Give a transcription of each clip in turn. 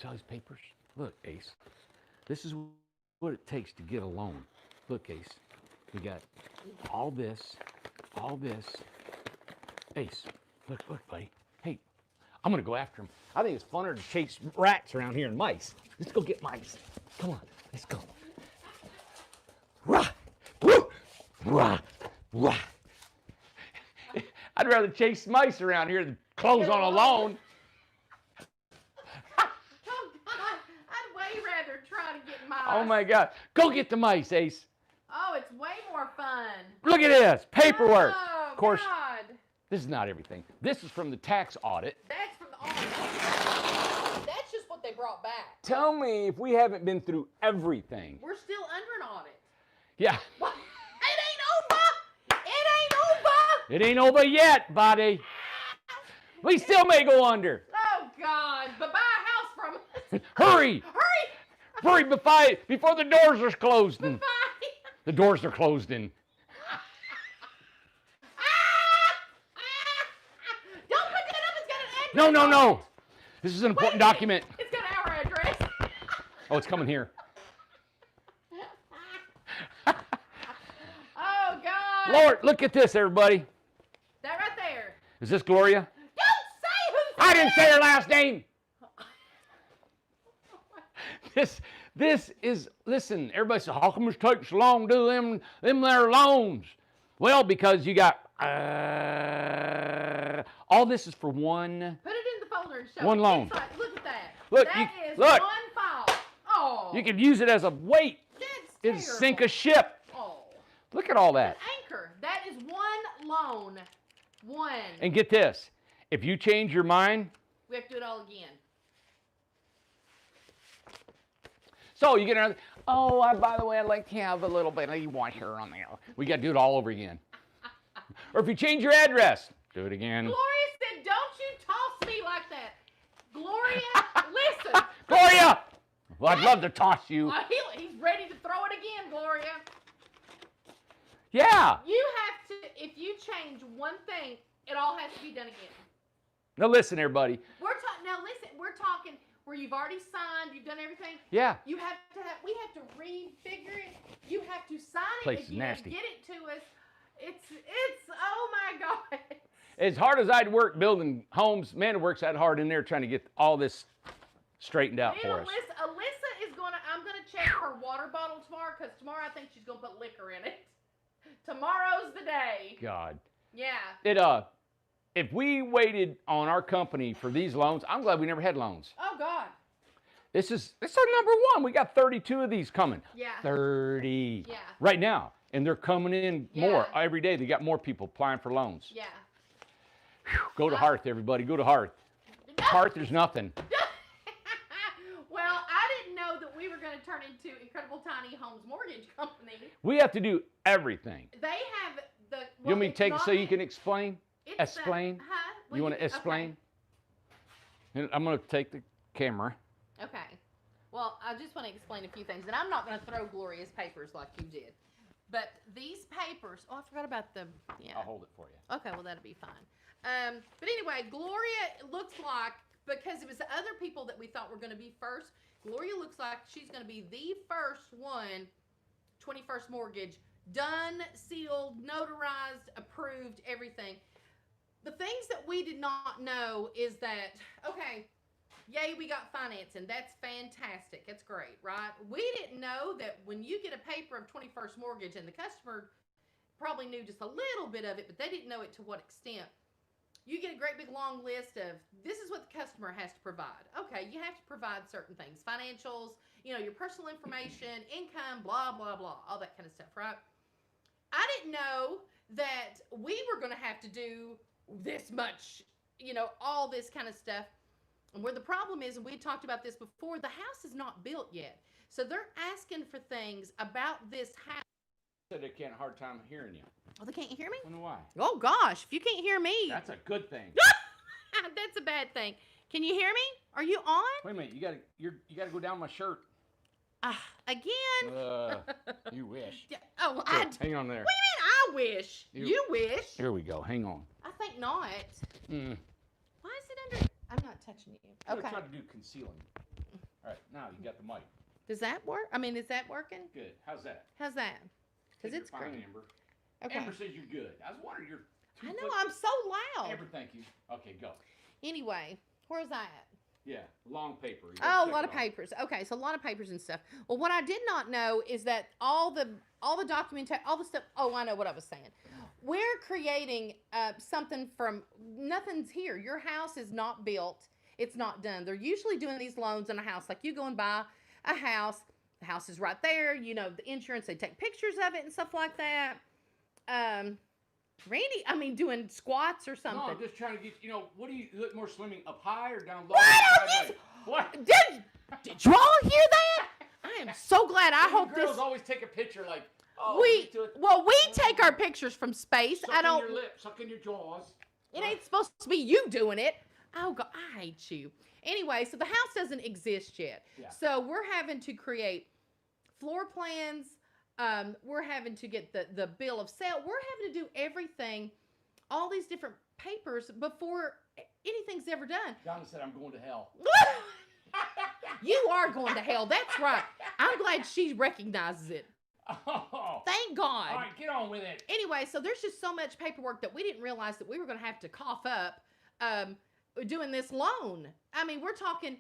See all these papers? Look, Ace. This is what it takes to get a loan. Look, Ace. We got all this, all this. Ace, look, buddy. Hey, I'm gonna go after him. I think it's funner to chase rats around here than mice. Let's go get mice. Come on, let's go. Rah, woo, rah, rah. I'd rather chase mice around here than close on a loan. Oh my God. Go get the mice, Ace. Oh, it's way more fun. Look at this. Paperwork. Oh, of course, God. This is not everything. This is from the tax audit. That's from the audit. That's just what they brought back. Tell me if we haven't been through everything. We're still under an audit. Yeah. What? It ain't over. It ain't over. It ain't over yet, buddy. We still may go under. Oh, God. But buy a house from us. Hurry. Hurry. Hurry before the doors are closed. And the doors are closed in. Don't put that up. It's got an address. No. This is an important document. It's got our address. Oh, it's coming here. Oh, God. Lord, look at this, everybody. That right there. Is this Gloria? Don't say who's I didn't say her last name. This is, listen, everybody says, how come it takes so long to do them there loans? Well, because you got, all this is for one. Put it in the folder and show One it. loan. Inside. Look at that. Look, That is look. one file. Oh. You could use it as a weight. That's It'd terrible. sink a ship. Oh. Look at all that. An anchor. That is one loan. One. And get this, if you change your mind, We have to do it all again. so you get another, by the way, I'd like to have a little bit of white hair on there. We got to do it all over again. Or if you change your address, do it again. Gloria said, don't you toss me like that. Gloria, listen. Gloria! Well, I'd love to toss you. He's ready to throw it again, Gloria. Yeah. You have to, if you change one thing, it all has to be done again. Now listen, everybody. Now listen, we're talking where you've already signed, you've done everything. Yeah. We have to refigure it. You have to sign it Place is again, nasty. get it to us. It's, oh my God. As hard as I'd work building homes, Amanda works that hard in there trying to get all this straightened out for us. Alyssa is I'm gonna check her water bottle tomorrow, because tomorrow I think she's gonna put liquor in it. Tomorrow's the day. God. Yeah. If we waited on our company for these loans, I'm glad we never had loans. Oh God. This is our number one. We got 32 of these coming. Yeah. 30. Yeah. Right now. And they're coming in more every day. They got more people applying for loans. Yeah. Whew. Go to Hearth, everybody. Go to Hearth. Hearth, there's nothing. Well, I didn't know that we were going to turn into Incredible Tiny Homes Mortgage Company. We have to do everything. They have the. Well, You want me to take it so you can explain? It's Explain? Well, You want to explain? Okay. And I'm going to take the camera. Okay. Well, I just want to explain a few things, and I'm not going to throw Gloria's papers like you did. But these papers, I forgot about them. Yeah. I'll hold it for you. Okay, well, that'll be fine. But anyway, Gloria looks like, because it was the other people that we thought were going to be first, Gloria looks like she's going to be the first one, 21st mortgage, done, sealed, notarized, approved, everything. The things that we did not know is that, okay, yay, we got financing. That's fantastic. That's great, right? We didn't know that when you get a paper of 21st mortgage, and the customer probably knew just a little bit of it, but they didn't know it to what extent. You get a great big long list of, this is what the customer has to provide. Okay, you have to provide certain things. Financials, your personal information, income, blah, blah, blah, all that kind of stuff, right? I didn't know that we were going to have to do this much, all this kind of stuff. And where the problem is, and we talked about this before, the house is not built yet. So they're asking for things about this house. Said they can't hard time hearing you. Oh, they can't hear me? I wonder why. Oh, gosh, if you can't hear me. That's a good thing. That's a bad thing. Can you hear me? Are you on? Wait a minute, you gotta go down my shirt. Again? You wish. Yeah. Oh, Here, hang on there. What do you mean I wish? You wish. Here we go. Hang on. I think not. Mm. Why is it under? I'm not touching you. I'm Okay. trying to do concealing. All right, now you got the mic. Does that work? I mean, is that working? Good. How's that? How's that? Because You're it's fine, green. Amber. Okay. Amber says you're good. I was wondering you're. I know, I'm so loud. Amber, thank you. Okay, go. Anyway, where's that at? Yeah, long paper. Oh, a lot of papers. Okay, so a lot of papers and stuff. Well, what I did not know is that all the documentation, all the stuff. Oh, I know what I was saying. We're creating something from nothing's here. Your house is not built. It's not done. They're usually doing these loans on a house. Like you go and buy a house. The house is right there. You know, the insurance, they take pictures of it and stuff like that. Randy, I mean, doing squats or something. No, I'm just trying to get, what do you look more swimming, up high or down low? What? Did you all hear that? I am so glad. I hope girls this. always take a picture like, we take our pictures from space. Suck I don't. in your lips, suck in your jaws. It ain't supposed to be you doing it. Oh God, I hate you. Anyway, so the house doesn't exist yet. Yeah. So we're having to create floor plans. We're having to get the bill of sale. We're having to do everything, all these different papers before anything's ever done. Donna said, I'm going to hell. You are going to hell. That's right. I'm glad she recognizes it. Oh. Thank God. All right, get on with it. Anyway, so there's just so much paperwork that we didn't realize that we were going to have to cough up doing this loan. I mean, we're talking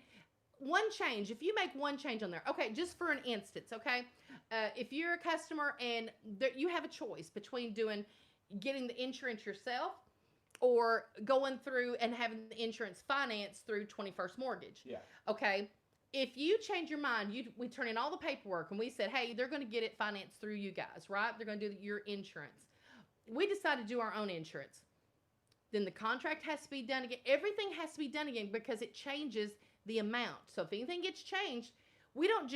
one change. If you make one change on there, okay, just for an instance, okay, if you're a customer and you have a choice between getting the insurance yourself or going through and having the insurance financed through 21st Mortgage. Yeah. Okay. If you change your mind, we turn in all the paperwork and we said, hey, they're going to get it financed through you guys, right? They're going to do your insurance. We decided to do our own insurance. Then the contract has to be done again. Everything has to be done again because it changes the amount. So if anything gets changed, they don't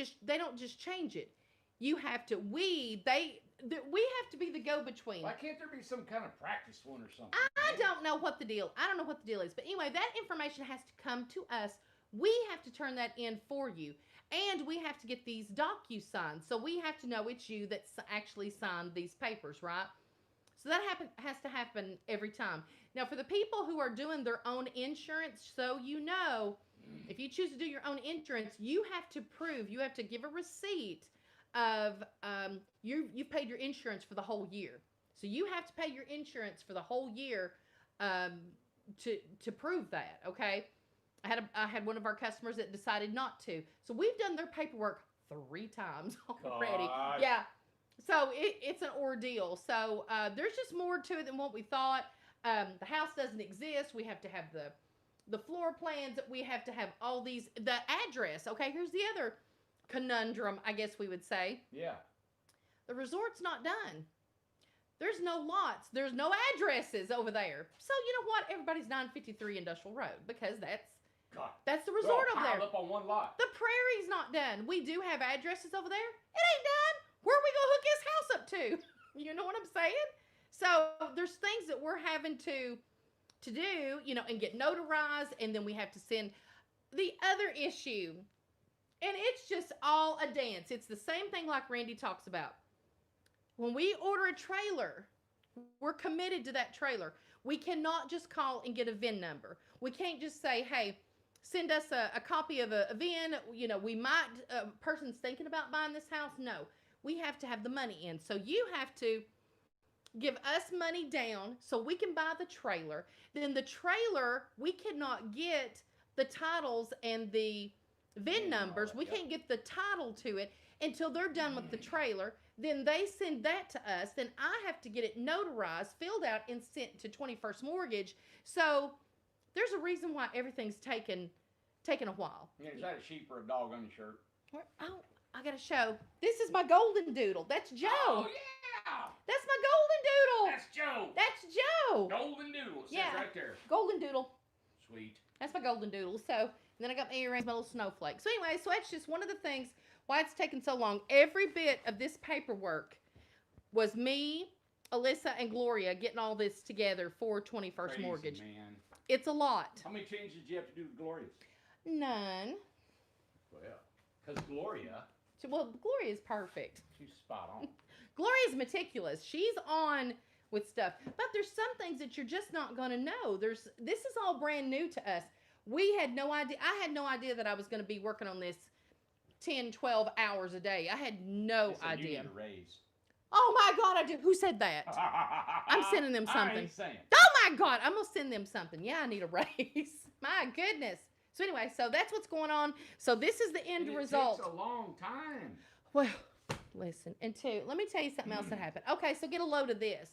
just change it. You have to, we have to be the go-between. Why can't there be some kind of practice one or something? I don't know what the deal is. But anyway, that information has to come to us. We have to turn that in for you. And we have to get these DocuSigns. So we have to know it's you that's actually signed these papers, right? So that has to happen every time. Now, for the people who are doing their own insurance, so you know, if you choose to do your own insurance, you have to give a receipt of you've paid your insurance for the whole year. So you have to pay your insurance for the whole year to prove that, okay? I had one of our customers that decided not to. So we've done their paperwork 3 times already. God. Yeah. So it's an ordeal. So there's just more to it than what we thought. The house doesn't exist. We have to have the floor plans. We have to have all these, the address. Okay, here's the other conundrum, I guess we would say. Yeah. The resort's not done. There's no lots. There's no addresses over there. So you know what? Everybody's 953 Industrial Road because that's the resort over there. Up on one lot. The prairie's not done. We do have addresses over there. It ain't done. Where are we gonna hook his house up to? You know what I'm saying? So there's things that we're having to do, and get notarized, and then we have to send the other issue. And it's just all a dance. It's the same thing like Randy talks about. When we order a trailer, we're committed to that trailer. We cannot just call and get a VIN number. We can't just say, hey, send us a copy of a VIN. We might, a person's thinking about buying this house. No, we have to have the money in. So you have to give us money down so we can buy the trailer. Then the trailer, we cannot get the titles and the VIN numbers. We can't get the title to it until they're done with the trailer. Then they send that to us. Then I have to get it notarized, filled out, and sent to 21st Mortgage. So there's a reason why everything's taken a while. Yeah, is that a sheep or a dog on your shirt? Oh, I got to show. This is my golden doodle. That's Joe. Oh, yeah. That's my golden doodle. That's Joe. That's Joe. Golden doodle. It says right there. Golden doodle. Sweet. That's my golden doodle. So then I got my earrings, my little snowflake. So anyway, so that's just one of the things why it's taken so long. Every bit of this paperwork was me, Alyssa, and Gloria getting all this together for 21st Crazy, Mortgage. Man. It's a lot. How many changes did you have to do to Gloria's? None. Well, because Gloria. Well, Gloria's perfect. She's spot on. Gloria's meticulous. She's on with stuff. But there's some things that you're just not going to know. This is all brand new to us. We had no idea. I had no idea that I was going to be working on this 10, 12 hours a day. I had no They said idea. You need a raise. Oh my God, I do. Who said that? I'm sending them I something. ain't saying. Oh my God, I'm gonna send them something. Yeah, I need a raise. My goodness. So anyway, so that's what's going on. So this is the end And result. It takes a long time. Well, listen, and two, let me tell you something else that happened. Okay, so get a load of this.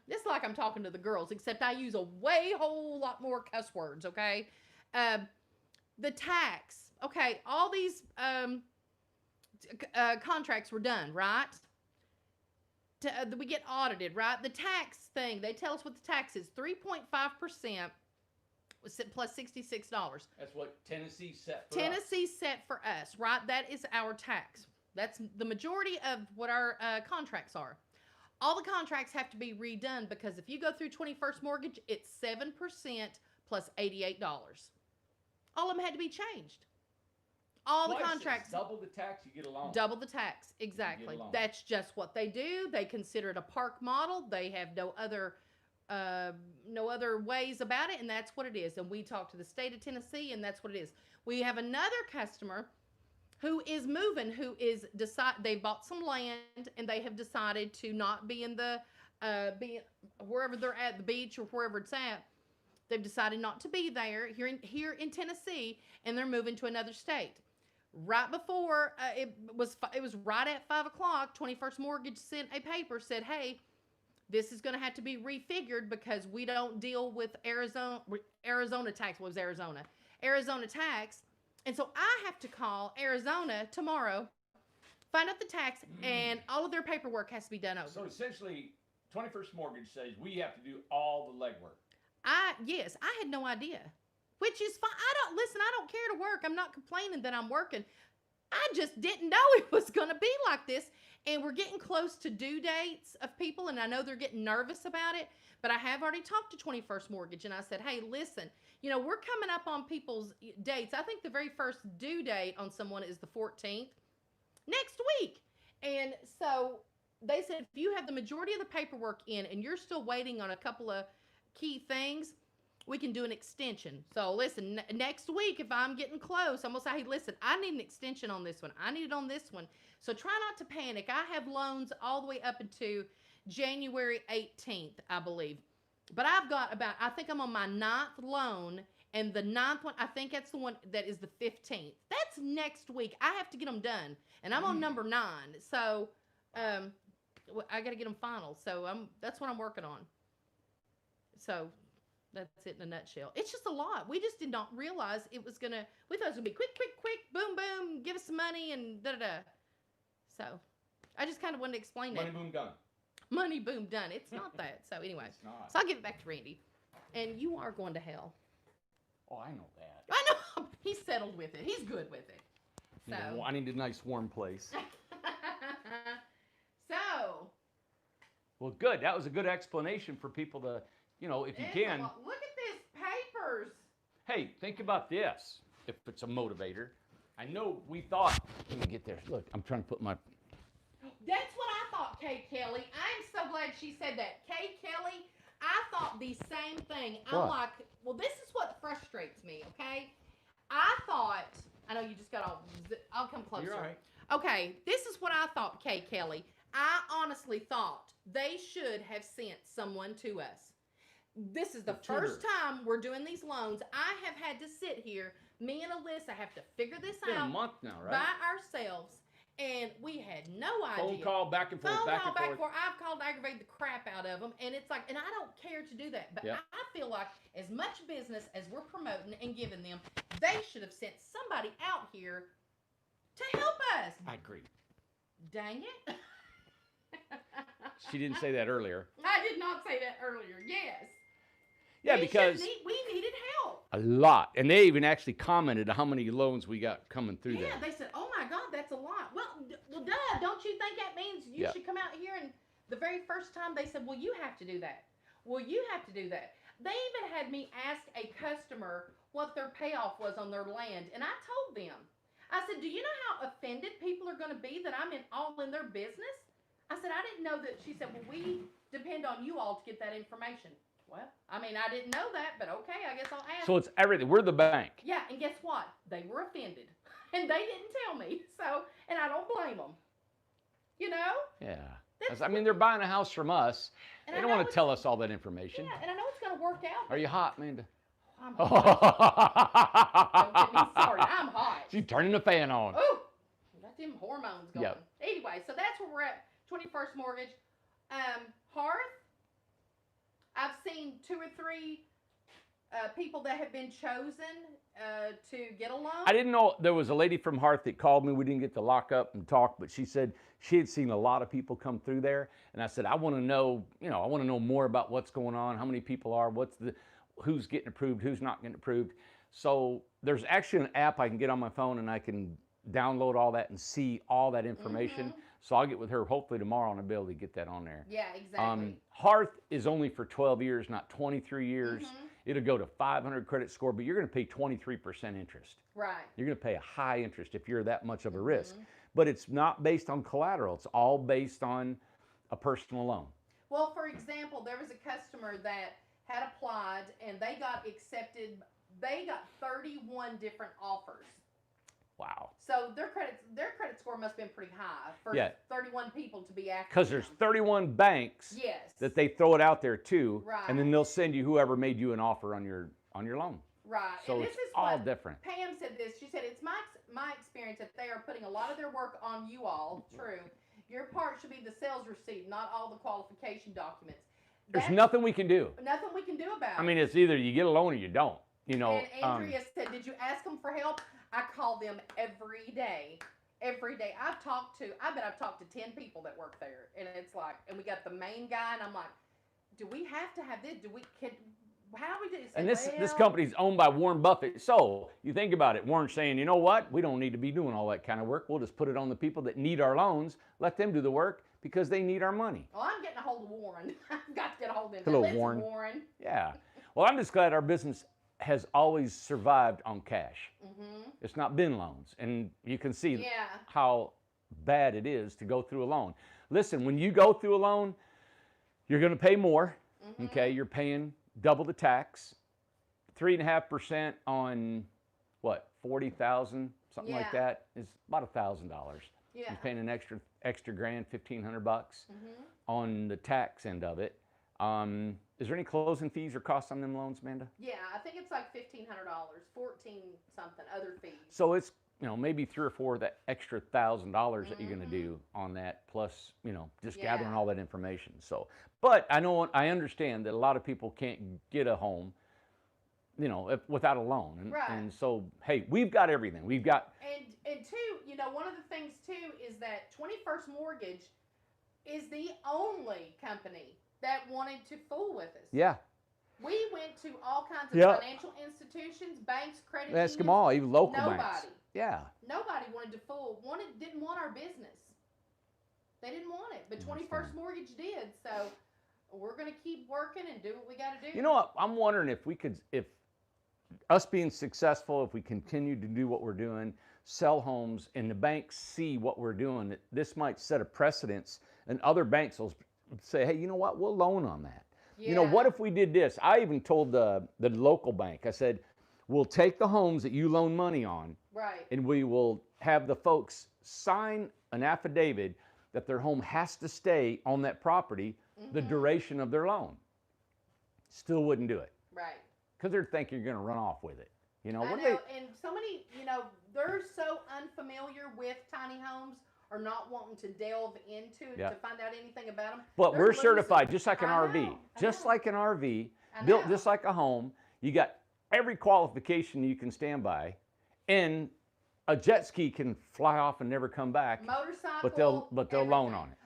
This is like I'm talking to the girls, except I use a whole lot more cuss words. Okay, the tax. Okay, all these contracts were done, right? We get audited, right? The tax thing, they tell us what the tax is, 3.5% plus $66. That's what Tennessee set for Tennessee set for us, right? That is our tax. That's the majority of what our contracts are. All the contracts have to be redone because if you go through 21st Mortgage, it's 7% plus $88. All of them had to be changed. All Twice the as contracts. double the tax, you get a loan. Double the tax, exactly. loan. That's just what they do. They consider it a park model. They have no other ways about it, and that's what it is. And we talk to the state of Tennessee, and that's what it is. We have another customer who is moving, who is they bought some land, and they have decided to not be in the be wherever they're at, the beach or wherever it's at. They've decided not to be there here in Tennessee, and they're moving to another state. Right before it was right at 5 o'clock. 21st Mortgage sent a paper, said, "Hey, this is going to have to be refigured because we don't deal with Arizona tax." What was Arizona tax? And so I have to call Arizona tomorrow, find out the tax, and all of their paperwork has to be done over. So essentially, 21st Mortgage says we have to do all the legwork. Yes, I had no idea. Which is fine. I don't care to work. I'm not complaining that I'm working. I just didn't know it was going to be like this. And we're getting close to due dates of people, and I know they're getting nervous about it. But I have already talked to 21st Mortgage, and I said, hey, listen, we're coming up on people's dates. I think the very first due date on someone is the 14th next week. And so they said, if you have the majority of the paperwork in and you're still waiting on a couple of key things, we can do an extension. So listen, next week, if I'm getting close, I'm going to say, hey, listen, I need an extension on this one. I need it on this one. So try not to panic. I have loans all the way up into January 18th, I believe. But I think I'm on my 9th loan, and the 9th one, I think that's the one that is the 15th. That's next week. I have to get them done, and I'm on number 9. So I got to get them final. So that's what I'm working on. So that's it in a nutshell. It's just a lot. We just did not realize we thought it was going to be quick, boom, boom, give us some money and da-da-da. So I just kind of wanted to explain that. Money, boom, done. Money, boom, done. It's not that. So anyway, It's not. so I'll give it back to Randy. And you are going to hell. Oh, I know that. I know. He's settled with it. He's good with it. So. I need a nice warm place. So. Well, good. That was a good explanation for people to, if you can. Look at this papers. Hey, think about this. If it's a motivator, I know we thought. Let me get there. Look, I'm trying to put my. That's what I thought, Kay Kelly. I'm so glad she said that. Kay Kelly, I thought the same thing. I'm like, well, this is what frustrates me, okay? I know you just got I'll come closer. You're all right. Okay, this is what I thought, Kay Kelly. I honestly thought they should have sent someone to us. This is the first time we're doing these loans. I have had to sit here, me and Alyssa have to figure this It's been out a month now, right? by ourselves, and we had no idea. Phone call back and forth, back and forth. I've called, aggravated the crap out of them, and it's like, and I don't care to do that, but Yep. I feel like as much business as we're promoting and giving them, they should have sent somebody out here to help us. I agree. Dang it. She didn't say that earlier. I did not say that earlier. Yes. Yeah, because we needed help. a lot, and they even actually commented how many loans we got coming through Yeah, there. they said, "Oh my God, that's a lot." Well, duh. Don't you think that means you should come out here? And the very first time they said, "Well, you have to do that. Well, you have to do that." They even had me ask a customer what their payoff was on their land, and I told them. I said, "Do you know how offended people are going to be that I'm all in their business?" I said, "I didn't know that." She said, "Well, we depend on you all to get that information." Well, I mean, I didn't know that, but okay, I guess I'll ask. So it's everything. We're the bank. Yeah, and guess what? They were offended. and they didn't tell me. So, and I don't blame them. You know? Yeah. That's I mean, they're buying a house from us. And They I don't know want to it's- tell us all that information. Yeah, and I know it's going to work out. Are you hot, Amanda? I'm hot. Don't get me started. She's I'm hot. turning the fan on. Oh, got them hormones going. Yep. Anyway, so that's where we're at. 21st Mortgage. Hearth. I've seen 2 or 3 people that have been chosen to get a loan. I didn't know there was a lady from Hearth that called me. We didn't get to lock up and talk, but she said she had seen a lot of people come through there. And I said, I want to know, I want to know more about what's going on, how many people are, who's getting approved, who's not getting approved. So there's actually an app I can get on my phone and I can download all that and see all that information. So I'll get with her hopefully tomorrow and I'll be able to get that on there. Yeah, exactly. Hearth is only for 12 years, not 23 years. It'll go to 500 credit score, but you're going to pay 23% interest. Right. You're going to pay a high interest if you're that much of a risk. But it's not based on collateral. It's all based on a personal loan. Well, for example, there was a customer that had applied and they got accepted. They got 31 different offers. Wow. So their credit score must have been pretty high for 31 people to be active. Because there's 31 banks that they throw it out there to, and then they'll send you whoever made you an offer on your loan. Right. So and it's this is all what different. Pam said this. She said, it's my experience that they are putting a lot of their work on you all. True. Your part should be the sales receipt, not all the qualification documents. There's nothing we can do. Nothing we can do about it. I mean, it's either you get a loan or you don't. You know. And Andrea said, did you ask them for help? I call them every day. Every day. I bet I've talked to 10 people that work there. And it's like, and we got the main guy, and I'm like, do we have to have this? How do we do this? And this company's owned by Warren Buffett. So you think about it. Warren's saying, you know what? We don't need to be doing all that kind of work. We'll just put it on the people that need our loans. Let them do the work because they need our money. Well, I'm getting a hold of Warren. I've got to get a hold of him. Hello, Listen, Warren. Yeah. Well, I'm just glad our business has always survived on cash. It's not been loans. And you can see how bad it is to go through a loan. Listen, when you go through a loan, you're going to pay more. Okay, you're paying double the tax, 3.5% on what, 40,000, something like that, is about $1,000. Yeah. You're paying an extra grand, $1,500 on the tax end of it. Is there any closing fees or costs on them loans, Amanda? Yeah, I think it's like $1,500, 14 something other fees. So it's maybe 3 or 4 that extra $1,000 that you're going to do on that, plus just gathering all that information. So, but I understand that a lot of people can't get a home, without a loan, and so hey, we've got everything. We've got and two, one of the things too is that 21st Mortgage is the only company that wanted to fool with us. Yeah. We went to all kinds of financial institutions, banks, credit unions. Ask them all, even local Nobody. banks. Yeah. Nobody wanted to fool. Didn't want our business. They didn't want it, but 21st Mortgage did. So we're going to keep working and do what we got to do. You know what? I'm wondering if us being successful, if we continue to do what we're doing, sell homes, and the banks see what we're doing, that this might set a precedence, and other banks will say, hey, you know what? We'll loan on that. Yeah. What if we did this? I even told the local bank, I said, we'll take the homes that you loan money on, and we will have the folks sign an affidavit that their home has to stay on that property the duration of their loan. Still wouldn't do it. Right. Because they think you're going to run off with it. I know, and so many, they're so unfamiliar with tiny homes or not wanting to delve into it to find out anything about them. But we're certified just like an RV. Just like an RV, built just like a home. You got every qualification you can stand by, and a jet ski can fly off and never come back. Motorcycle, but they'll loan on it.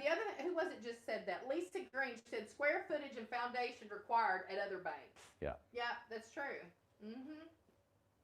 The other, who was it just said that? Lisa Green said square footage and foundation required at other banks. Yeah. Yeah, that's true.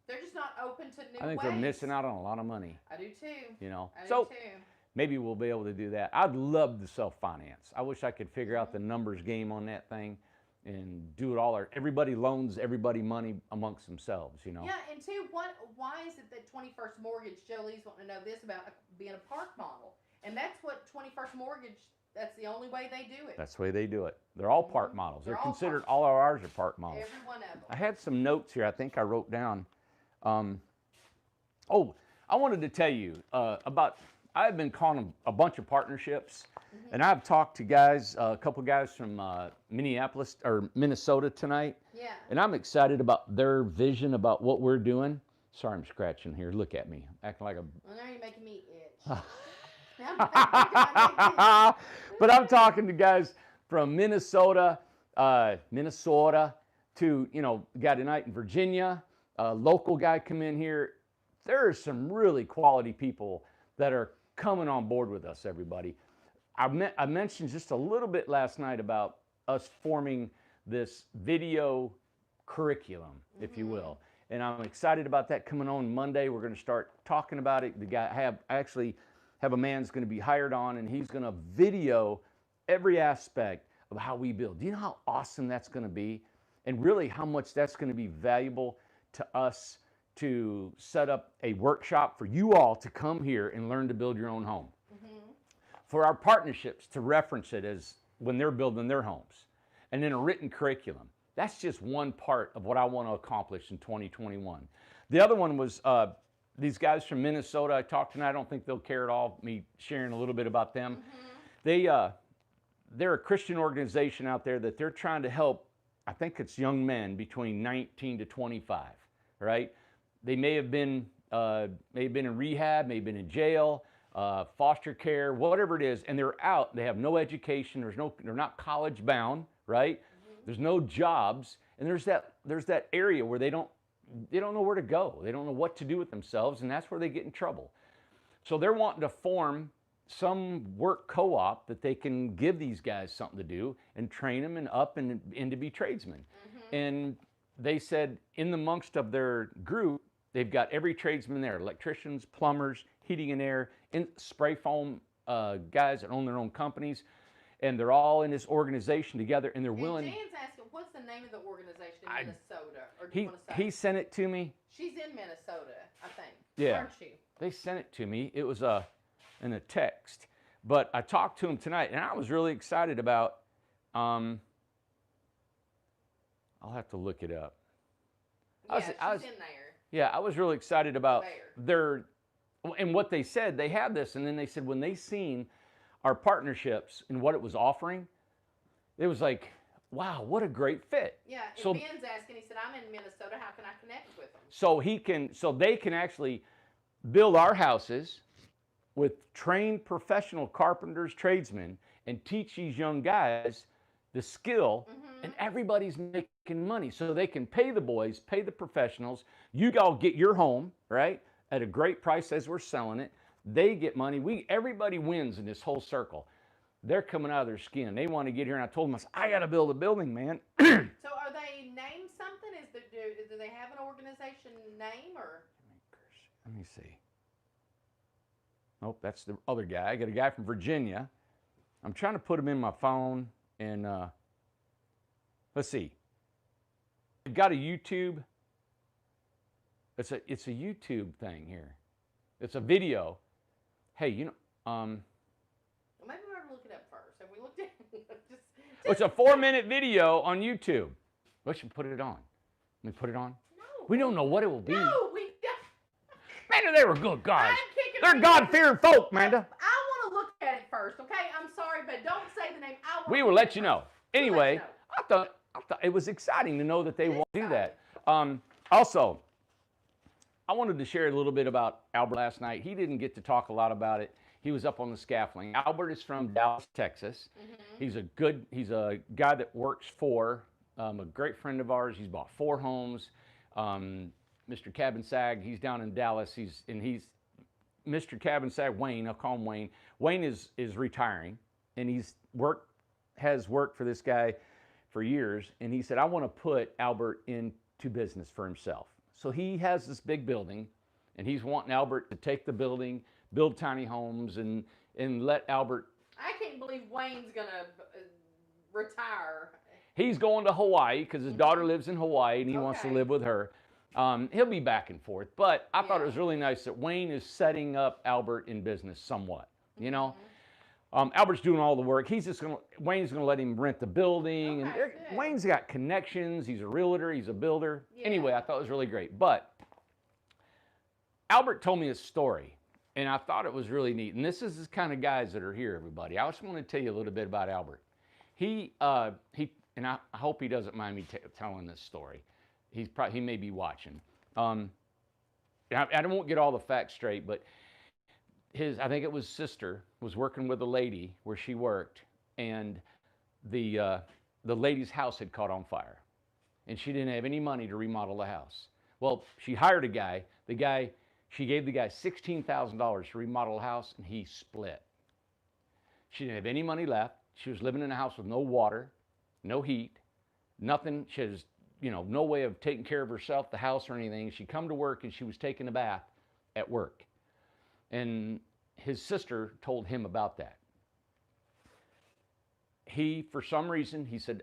They're just not open to new I think ways. they're missing out on a lot of money. I do too. I So do too. maybe we'll be able to do that. I'd love to self-finance. I wish I could figure out the numbers game on that thing and do it all. Everybody loans everybody money amongst themselves, Yeah, and two, why is it that 21st Mortgage, Jolie's wanting to know this about being a park model? And that's what 21st Mortgage, that's the only way they do it. That's the way they do it. They're all park models. They're all considered, park. all of ours are park models. Every one of them. I had some notes here I think I wrote down. I wanted to tell you about, I've been calling a bunch of partnerships, and I've talked to guys, a couple guys from Minneapolis or Minnesota tonight. Yeah. And I'm excited about their vision about what we're doing. Sorry, I'm scratching here. Look at me, acting like a. Well, now you're making me itch. But I'm talking to guys from Minnesota, to, you know, guy tonight in Virginia, a local guy come in here. There are some really quality people that are coming on board with us, everybody. I mentioned just a little bit last night about us forming this video curriculum, if you will. And I'm excited about that coming on Monday. We're going to start talking about it. The guy I actually have a man's going to be hired on, and he's going to video every aspect of how we build. Do you know how awesome that's going to be? And really how much that's going to be valuable to us to set up a workshop for you all to come here and learn to build your own home. For our partnerships to reference it as when they're building their homes. And then a written curriculum. That's just one part of what I want to accomplish in 2021. The other one was these guys from Minnesota I talked to, and I don't think they'll care at all, me sharing a little bit about them. They're a Christian organization out there that they're trying to help, I think it's young men between 19 to 25, right? They may have been in rehab, may have been in jail, foster care, whatever it is, and they're out. They have no education. They're not college bound, right? There's no jobs, and there's that area where they don't know where to go. They don't know what to do with themselves, and that's where they get in trouble. So they're wanting to form some work co-op that they can give these guys something to do and train them and to be tradesmen. And they said in the amongst of their group, they've got every tradesman there: electricians, plumbers, heating and air, and spray foam guys that own their own companies. And they're all in this organization together, and they're willing. And Jan's asking, what's the name of the organization in Minnesota? Or do you want to say? He sent it to me. She's in Minnesota, I think. Yeah. Aren't she? They sent it to me. It was in a text. But I talked to him tonight, and I was really excited about. I'll have to look it up. Yeah, she's in there. Yeah, I was really excited about and what they said. They have this, and then they said when they seen our partnerships and what it was offering, it was like, wow, what a great fit. Yeah, and so, Ben's asking, he said, I'm in Minnesota, how can I connect with them? So they can actually build our houses with trained professional carpenters, tradesmen, and teach these young guys the skill, and everybody's making money. So they can pay the boys, pay the professionals. You all get your home, right, at a great price as we're selling it. They get money. Everybody wins in this whole circle. They're coming out of their skin. They want to get here, and I told them, I got to build a building, man. So are they named something? Do they have an organization name or? Let me see. Nope, that's the other guy. I got a guy from Virginia. I'm trying to put him in my phone, and let's see. I've got a YouTube. It's a YouTube thing here. It's a video. Hey, you know, Well, maybe we ought to look it up first. Have we looked at it? It's a 4-minute video on YouTube. We should put it on. Let me put it on. No. We don't know what it will be. No, we don't. Amanda, they were good guys. I'm kicking They're God-fearing folk, Amanda. I want to look at it first, okay? I'm sorry, but don't say the name. We will let you know. Anyway, I thought it was exciting to know that they want to do that. Also, I wanted to share a little bit about Albert last night. He didn't get to talk a lot about it. He was up on the scaffolding. Albert is from Dallas, Texas. He's a guy that works for a great friend of ours. He's bought 4 homes. Mr. Cabin Sag, he's down in Dallas. He's Mr. Cabin Sag, Wayne, I'll call him Wayne. Wayne is retiring, and has worked for this guy for years. And he said, I want to put Albert into business for himself. So he has this big building, and he's wanting Albert to take the building, build tiny homes, and let Albert. I can't believe Wayne's going to retire. He's going to Hawaii because his daughter lives in Hawaii, and he wants to live with her. He'll be back and forth. But I thought it was really nice that Wayne is setting up Albert in business somewhat, you know. Albert's doing all the work. Wayne's gonna let him rent the building, and Wayne's got connections. He's a realtor. He's a builder. Anyway, I thought it was really great. But Albert told me a story, and I thought it was really neat. And this is the kind of guys that are here, everybody. I just want to tell you a little bit about Albert. And I hope he doesn't mind me telling this story. He may be watching. I won't get all the facts straight, but I think it was sister was working with a lady where she worked, and the lady's house had caught on fire, and she didn't have any money to remodel the house. Well, she hired a guy. She gave the guy $16,000 to remodel the house, and he split. She didn't have any money left. She was living in a house with no water, no heat, nothing. She has, no way of taking care of herself, the house or anything. She come to work and she was taking a bath at work. And his sister told him about that. For some reason, he said,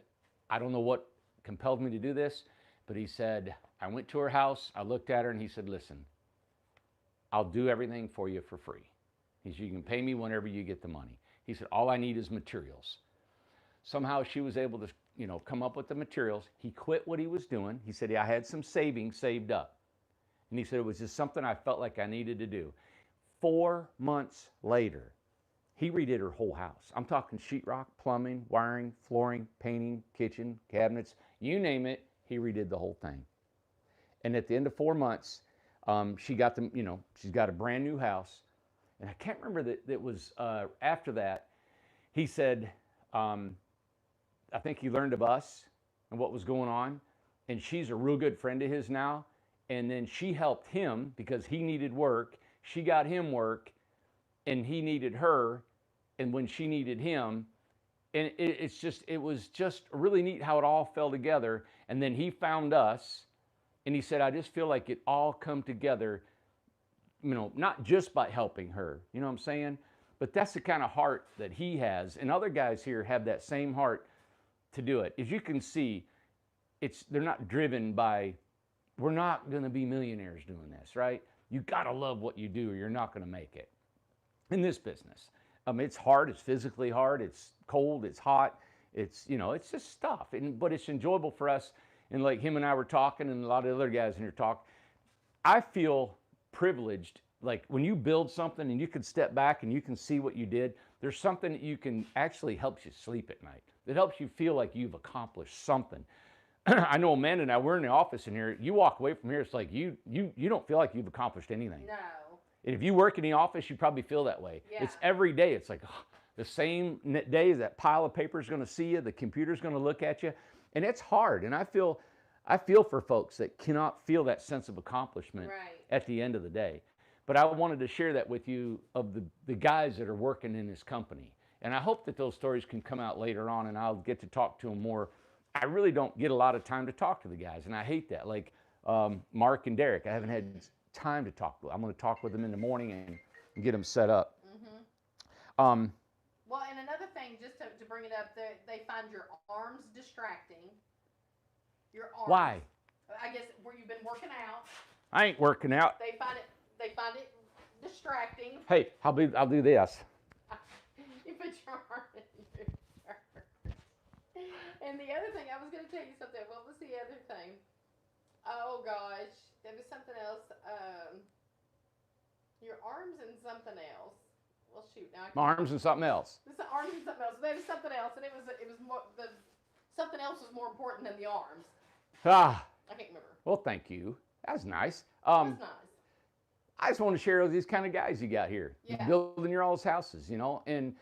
I don't know what compelled me to do this, but he said, I went to her house, I looked at her, and he said, listen, I'll do everything for you for free. He said, you can pay me whenever you get the money. He said, all I need is materials. Somehow she was able to, come up with the materials. He quit what he was doing. He said, I had some savings saved up. And he said, it was just something I felt like I needed to do. 4 months later, he redid her whole house. I'm talking sheetrock, plumbing, wiring, flooring, painting, kitchen, cabinets, you name it, he redid the whole thing. And at the end of 4 months, she got she's got a brand new house. And I can't remember that it was after that, he said, I think he learned of us and what was going on. And she's a real good friend of his now. And then she helped him because he needed work. She got him work, and he needed her. And when she needed him, and it was just really neat how it all fell together. And then he found us, and he said, I just feel like it all come together, not just by helping her, you know what I'm saying? But that's the kind of heart that he has. And other guys here have that same heart to do it. As you can see, they're not driven by, we're not going to be millionaires doing this, right? You got to love what you do or you're not going to make it in this business. It's hard. It's physically hard. It's cold. It's hot. It's just stuff. But it's enjoyable for us. And like him and I were talking, and a lot of other guys in here talk, I feel privileged. Like when you build something and you can step back and you can see what you did, there's something that you can actually helps you sleep at night. It helps you feel like you've accomplished something. I know Amanda and I, we're in the office in here. You walk away from here, it's like you don't feel like you've accomplished anything. No. And if you work in the office, you probably feel that way. Yeah. It's every day. It's like the same day that pile of paper is going to see you, the computer's going to look at you, and it's hard. And I feel for folks that cannot feel that sense of accomplishment at the end of the day. But I wanted to share that with you of the guys that are working in this company. And I hope that those stories can come out later on, and I'll get to talk to them more. I really don't get a lot of time to talk to the guys, and I hate that. Like Mark and Derek, I haven't had time to talk. I'm going to talk with them in the morning and get them set up. Mm-hmm. Well, and another thing, just to bring it up, they find your arms distracting. Your arms. Why? I guess where you've been working out. I ain't working out. They find it distracting. Hey, I'll do this. You put your arm in your shirt. And the other thing, I was going to tell you something. What was the other thing? Oh gosh, there was something else. Your arms and something else. Well, shoot, now I can't. My arms and something else. This arms and something else. There was something else, and it was more something else was more important than the arms. I can't remember. Well, thank you. That was nice. That's nice. I just want to share with these kind of guys you got here. Yeah. Building your all's houses, and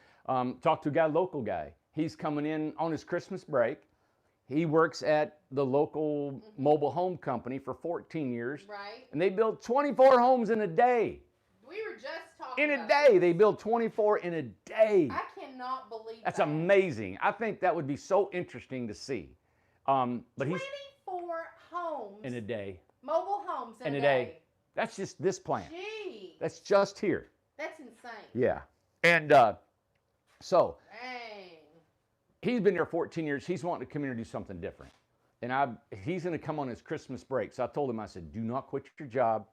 talk to a guy, local guy. He's coming in on his Christmas break. He works at the local mobile home company for 14 years. Right. And they build 24 homes in a day. We were just talking In a about day. this. They build 24 in a day. I cannot believe That's that. amazing. I think that would be so interesting to see. But 24 homes. in a day. Mobile homes in In a a day. day. That's just this plant. Gee. That's just here. That's insane. Yeah. And so Dang. he's been there 14 years. He's wanting to come here and do something different. And he's going to come on his Christmas break. So I told him, I said, do not quit your job.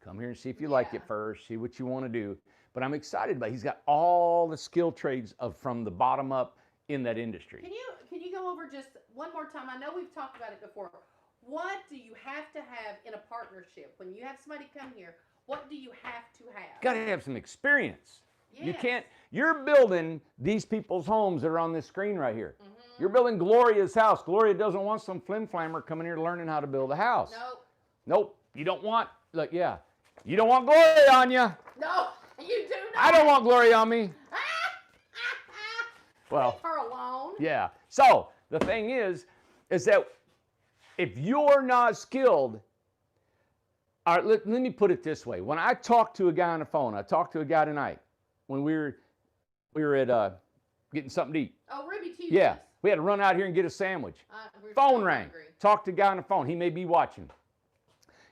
Come here and see if you like it first. See what you want to do. But I'm excited about it. He's got all the skill trades from the bottom up in that industry. Can you go over just one more time? I know we've talked about it before. What do you have to have in a partnership when you have somebody come here? What do you have to have? Got to have some experience. You Yes. can't, you're building these people's homes that are on this screen right here. Mm-hmm. You're building Gloria's house. Gloria doesn't want some flim-flammer coming here learning how to build a house. Nope. Nope. You don't want, look, yeah. You don't want Gloria on you. No, you do not. I don't want Gloria on me. Well, Leave her alone. yeah. So the thing is that if you're not skilled, all right, let me put it this way. When I talk to a guy on the phone, I talked to a guy tonight when we were at getting something to eat. Oh, Ruby Tuesdays. Yeah, we had to run out here and get a sandwich. We're Phone so rang. hungry. Talked to a guy on the phone. He may be watching.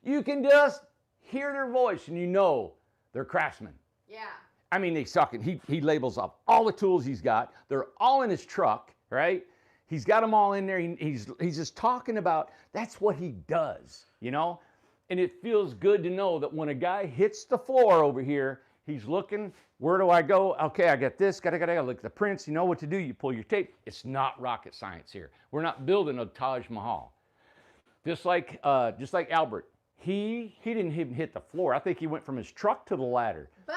You can just hear their voice and you know they're craftsmen. Yeah. I mean, they suck it. He labels up all the tools he's got. They're all in his truck, right? He's got them all in there. He's just talking about that's what he does, you know? And it feels good to know that when a guy hits the floor over here, he's looking, where do I go? Okay, I got this, gotta look at the prints. You know what to do. You pull your tape. It's not rocket science here. We're not building a Taj Mahal. Just like Albert. He didn't even hit the floor. I think he went from his truck to the ladder. But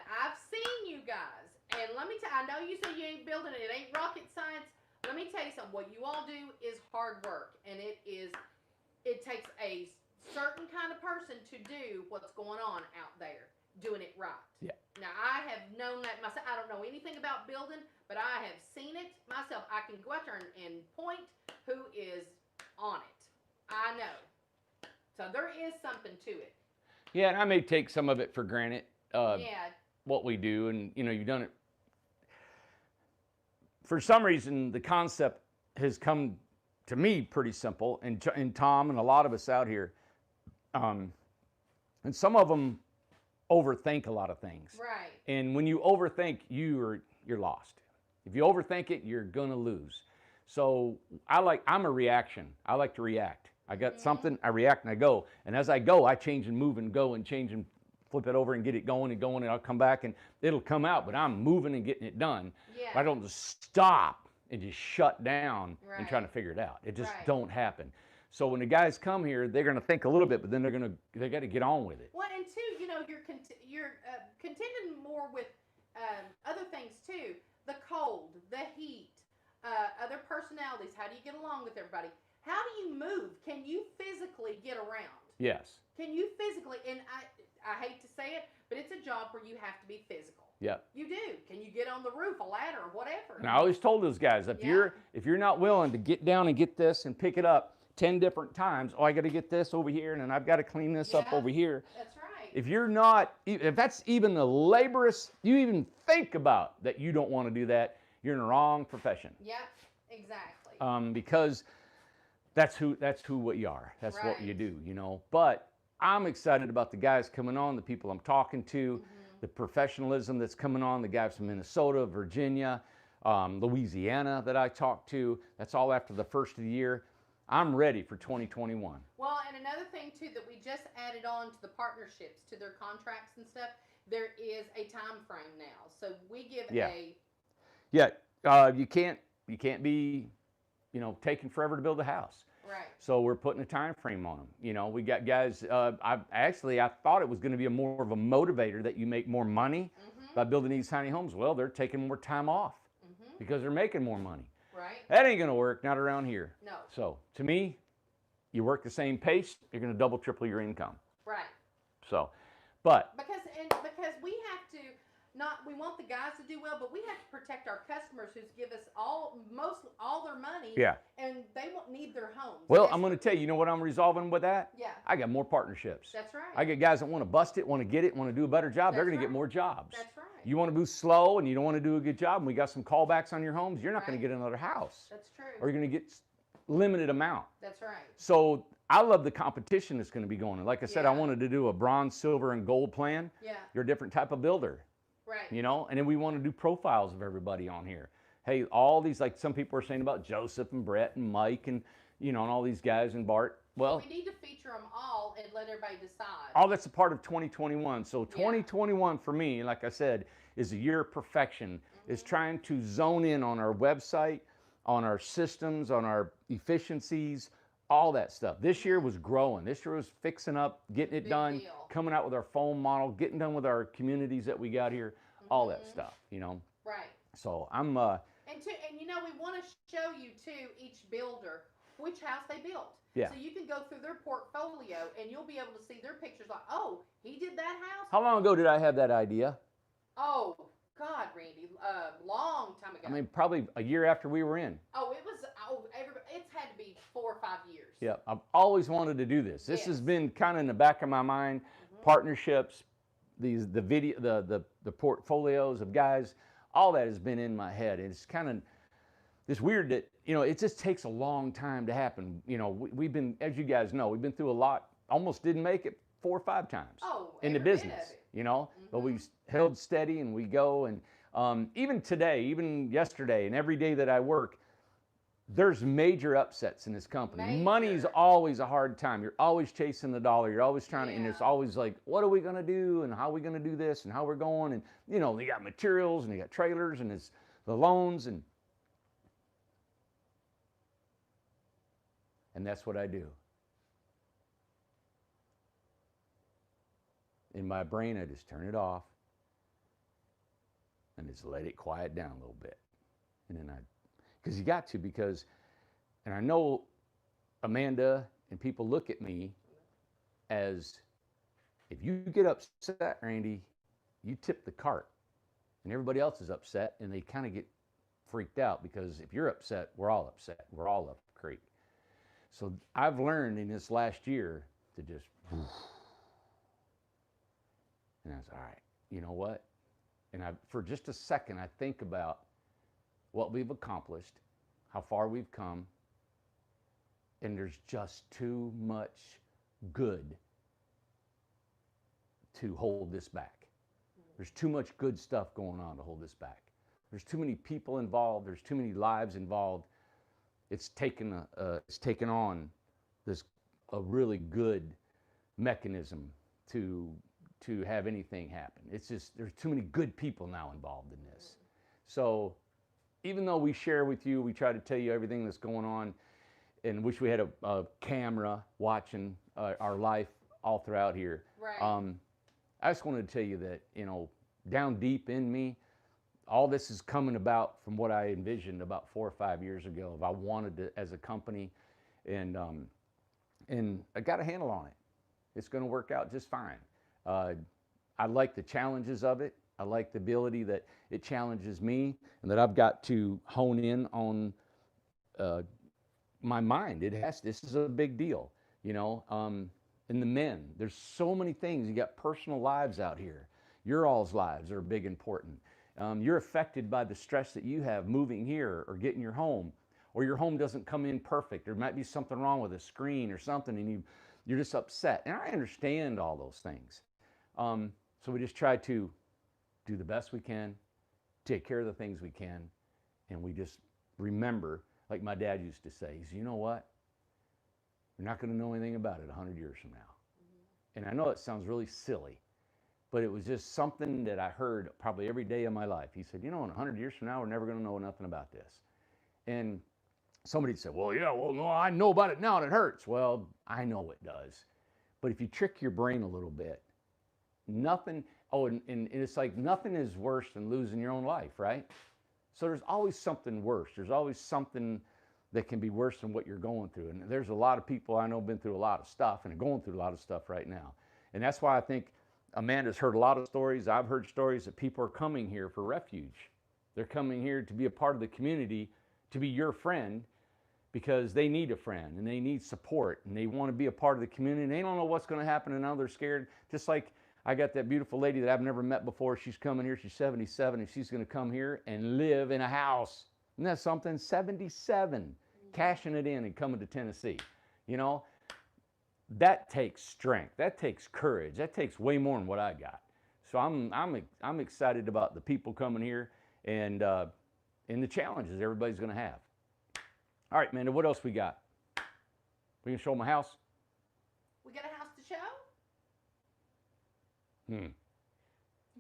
I've seen you guys, and let me tell. I know you say you ain't building it. It ain't rocket science. Let me tell you something. What you all do is hard work, and it takes a certain kind of person to do what's going on out there, doing it right. Yeah. Now I have known that myself. I don't know anything about building, but I have seen it myself. I can go out there and point who is on it. I know. So there is something to it. Yeah, and I may take some of it for granted. Yeah. What we do, and you know, you've done it. For some reason, the concept has come to me pretty simple, and Tom and a lot of us out here, and some of them overthink a lot of things. Right. And when you overthink, you're lost. If you overthink it, you're gonna lose. So I'm a reaction. I like to react. I got something, I react and I go. And as I go, I change and move and go and change and flip it over and get it going, and I'll come back and it'll come out, but I'm moving and getting it done. Yeah. I don't just stop and just shut down and Right. trying to figure it out. It just Right. don't happen. So when the guys come here, they're gonna think a little bit, but then they got to get on with it. Well, and two, you know, you're contending more with other things too. The cold, the heat, other personalities. How do you get along with everybody? How do you move? Can you physically get around? Yes. Can you physically? And I hate to say it, but it's a job where you have to be physical. Yeah. You do. Can you get on the roof, a ladder, or whatever? And I always told those guys, if you're not willing to get down and get this and pick it up 10 different times, I got to get this over here, and then I've got to clean this up Yeah. over here. That's right. If you're not, if that's even the laborious, you even think about that you don't want to do that, you're in the wrong profession. Yep. Exactly. Because that's who we are. That's what Right. you do, you know. But I'm excited about the guys coming on, the people I'm talking to, the professionalism that's coming on, the guys from Minnesota, Virginia, Louisiana that I talked to. That's all after the first of the year. I'm ready for 2021. Well, and another thing too that we just added on to the partnerships, to their contracts and stuff, there is a time frame now. So we give You can't be, taking forever to build a house. right. So we're putting a time frame on them. You know, we got guys. I thought it was going to be more of a motivator that you make more money by building these tiny homes. Well, they're taking more time off because they're making more money. Right. That ain't going to work. Not around here. No. So to me, you work the same pace, you're going to double, triple your income. Right. So, but Because we have to we want the guys to do well, but we have to protect our customers who give us all their money. Yeah. And they won't need their homes. well, I'm going to tell you, you know what I'm resolving with that? Yeah. I got more partnerships. That's right. I get guys that want to bust it, want to get it, want to do a better job. They're That's going to get right. more jobs. That's right. You want to move slow and you don't want to do a good job, and we got some callbacks on your homes, you're not going Right. to get another house. That's true. Or you're going to get limited amount. That's right. So I love the competition that's going to be going on. Like I said, I Yeah. wanted to do a bronze, silver, and gold plan. Yeah. You're a different type of builder, Right. you know? And then we want to do profiles of everybody on here. Hey, all these, like some people are saying about Joseph and Brett and Mike and, and all these guys and Bart. Well, We need to feature them all and let everybody decide. all that's a part of 2021. So 2021 for me, like I said, is a year of perfection. Is trying to zone in on our website, on our systems, on our efficiencies, all that stuff. This year was growing. This year was fixing up, getting it Big done, deal. coming out with our foam model, getting done with our communities that we got here, all that stuff, you know. Right. So I'm And you know, we want to show you too, each builder, which house they built. Yeah. So you can go through their portfolio and you'll be able to see their pictures like, oh, he did that house? how long ago did I have that idea? Oh, God, Randy, long time ago. I mean, probably a year after we were in. oh, it was, it's had to be 4 or 5 years. Yeah, I've always wanted to do this. This has Yes. been kind of in the back of my mind. Partnerships, the video, the portfolios of guys, all that has been in my head. It's kind of it's weird that, you know, it just takes a long time to happen. You know, we've been, as you guys know, we've been through a lot. Almost didn't make it 4 or 5 times Oh, in the every bit of business. it. You know, but we've held steady and we go. And even today, even yesterday, and every day that I work, there's major upsets in this company. Money's Major. always a hard time. You're always chasing the dollar. You're always trying to, and it's Yeah. always like, what are we going to do? And how are we going to do this? And how we're going? And, you know, they got materials and they got trailers and it's the loans. And that's what I do. In my brain, I just turn it off and just let it quiet down a little bit. And then because you got to, because, and I know Amanda and people look at me as, if you get upset, Randy, you tip the cart and everybody else is upset and they kind of get freaked out, because if you're upset, we're all upset. We're all up the creek. So I've learned in this last year to just, and I was, all right, you know what? And for just a second, I think about what we've accomplished, how far we've come, and there's just too much good to hold this back. There's too much good stuff going on to hold this back. There's too many people involved. There's too many lives involved. It's taken on this a really good mechanism to have anything happen. It's just, there's too many good people now involved in this. So even though we share with you, we try to tell you everything that's going on, and wish we had a camera watching our life all throughout here. Right. I just wanted to tell you that, you know, down deep in me, all this is coming about from what I envisioned about 4 or 5 years ago. If I wanted to, as a company, and I got a handle on it. It's going to work out just fine. I like the challenges of it. I like the ability that it challenges me, and that I've got to hone in on my mind. This is a big deal, you know. And the men, there's so many things. You got personal lives out here. Your all's lives are big, important. You're affected by the stress that you have moving here or getting your home, or your home doesn't come in perfect. There might be something wrong with a screen or something, and you're just upset. And I understand all those things. So we just try to do the best we can, take care of the things we can, and we just remember, like my dad used to say, he said, you know what? You're not going to know anything about it 100 years from now. And I know it sounds really silly, but it was just something that I heard probably every day of my life. He said, you know, in 100 years from now, we're never going to know nothing about this. And somebody said, well, yeah, well, no, I know about it now and it hurts. Well, I know it does. But if you trick your brain a little bit, nothing, and it's like nothing is worse than losing your own life, right? So there's always something worse. There's always something that can be worse than what you're going through. And there's a lot of people I know been through a lot of stuff and are going through a lot of stuff right now. And that's why I think Amanda's heard a lot of stories. I've heard stories that people are coming here for refuge. They're coming here to be a part of the community, to be your friend, because they need a friend and they need support and they want to be a part of the community, and they don't know what's going to happen, and now they're scared. Just like I got that beautiful lady that I've never met before. She's coming here. She's 77, and she's going to come here and live in a house. Isn't that something? 77, cashing it in and coming to Tennessee. You know, that takes strength. That takes courage. That takes way more than what I got. So I'm excited about the people coming here and the challenges everybody's going to have. All right, Amanda, what else we got? We can show them a house? We got a house to show? Hmm.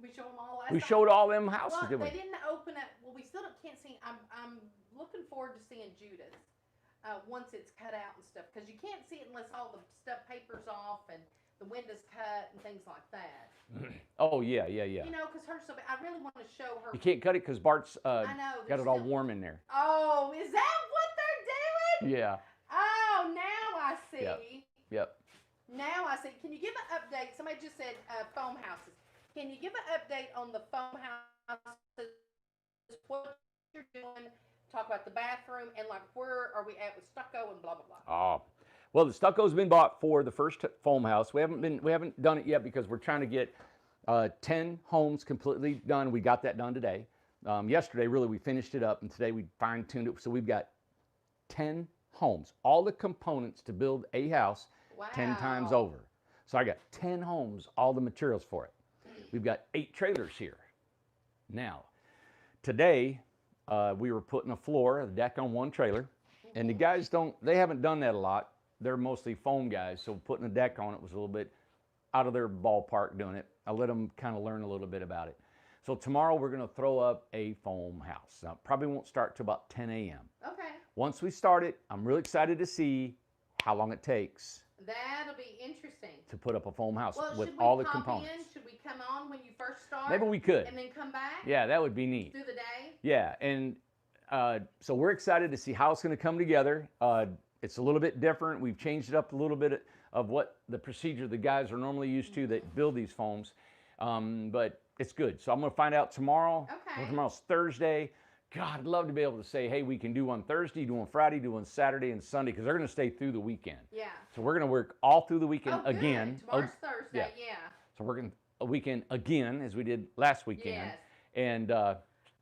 We show them all last We time? showed all them houses, Well, didn't we? they didn't open it. Well, we still can't see. I'm looking forward to seeing Judith. once it's cut out and stuff, because you can't see it unless all the stuff paper's off and the window's cut and things like that. Oh yeah, yeah, yeah. You know, because hers so bad. I really want to show her. You can't cut it because Bart's I know. got it all warm in there. Oh, is that what they're doing? Yeah. Oh, now I see. Yep. Now I see. Can you give an update? Somebody just said foam houses. Can you give an update on the foam houses? What you're doing? Talk about the bathroom and like where are we at with stucco and blah blah blah. Oh, well, the stucco's been bought for the first foam house. We haven't done it yet because we're trying to get 10 homes completely done. We got that done today. Yesterday, really, we finished it up, and today we fine-tuned it. So we've got 10 homes, all the components to build a house 10 times over. So I got 10 homes, all the materials for it. We've got 8 trailers here. Now, today, we were putting a deck on one trailer, and the guys they haven't done that a lot. They're mostly foam guys, so putting a deck on it was a little bit out of their ballpark doing it. I let them kind of learn a little bit about it. So tomorrow we're going to throw up a foam house. Now, probably won't start till about 10 a.m. Okay. Once we start it, I'm really excited to see how long it takes That'll be interesting. to put up a foam house Well, with should we all the pop components. in? Should we come on when you first start? Maybe we could. And then come back? Yeah, that would be neat. Through the day? Yeah, and so we're excited to see how it's going to come together. It's a little bit different. We've changed it up a little bit of what the procedure the guys are normally used to that build these foams, but it's good. So I'm going to find out tomorrow. Okay. Well, tomorrow's Thursday. God, I'd love to be able to say, hey, we can do one Thursday, do one Friday, do one Saturday and Sunday, because they're going to stay through the weekend. Yeah. So we're going to work all through the weekend Oh, good. again. Tomorrow's Thursday, yeah. So we're going a weekend again, as we did last weekend, Yes. and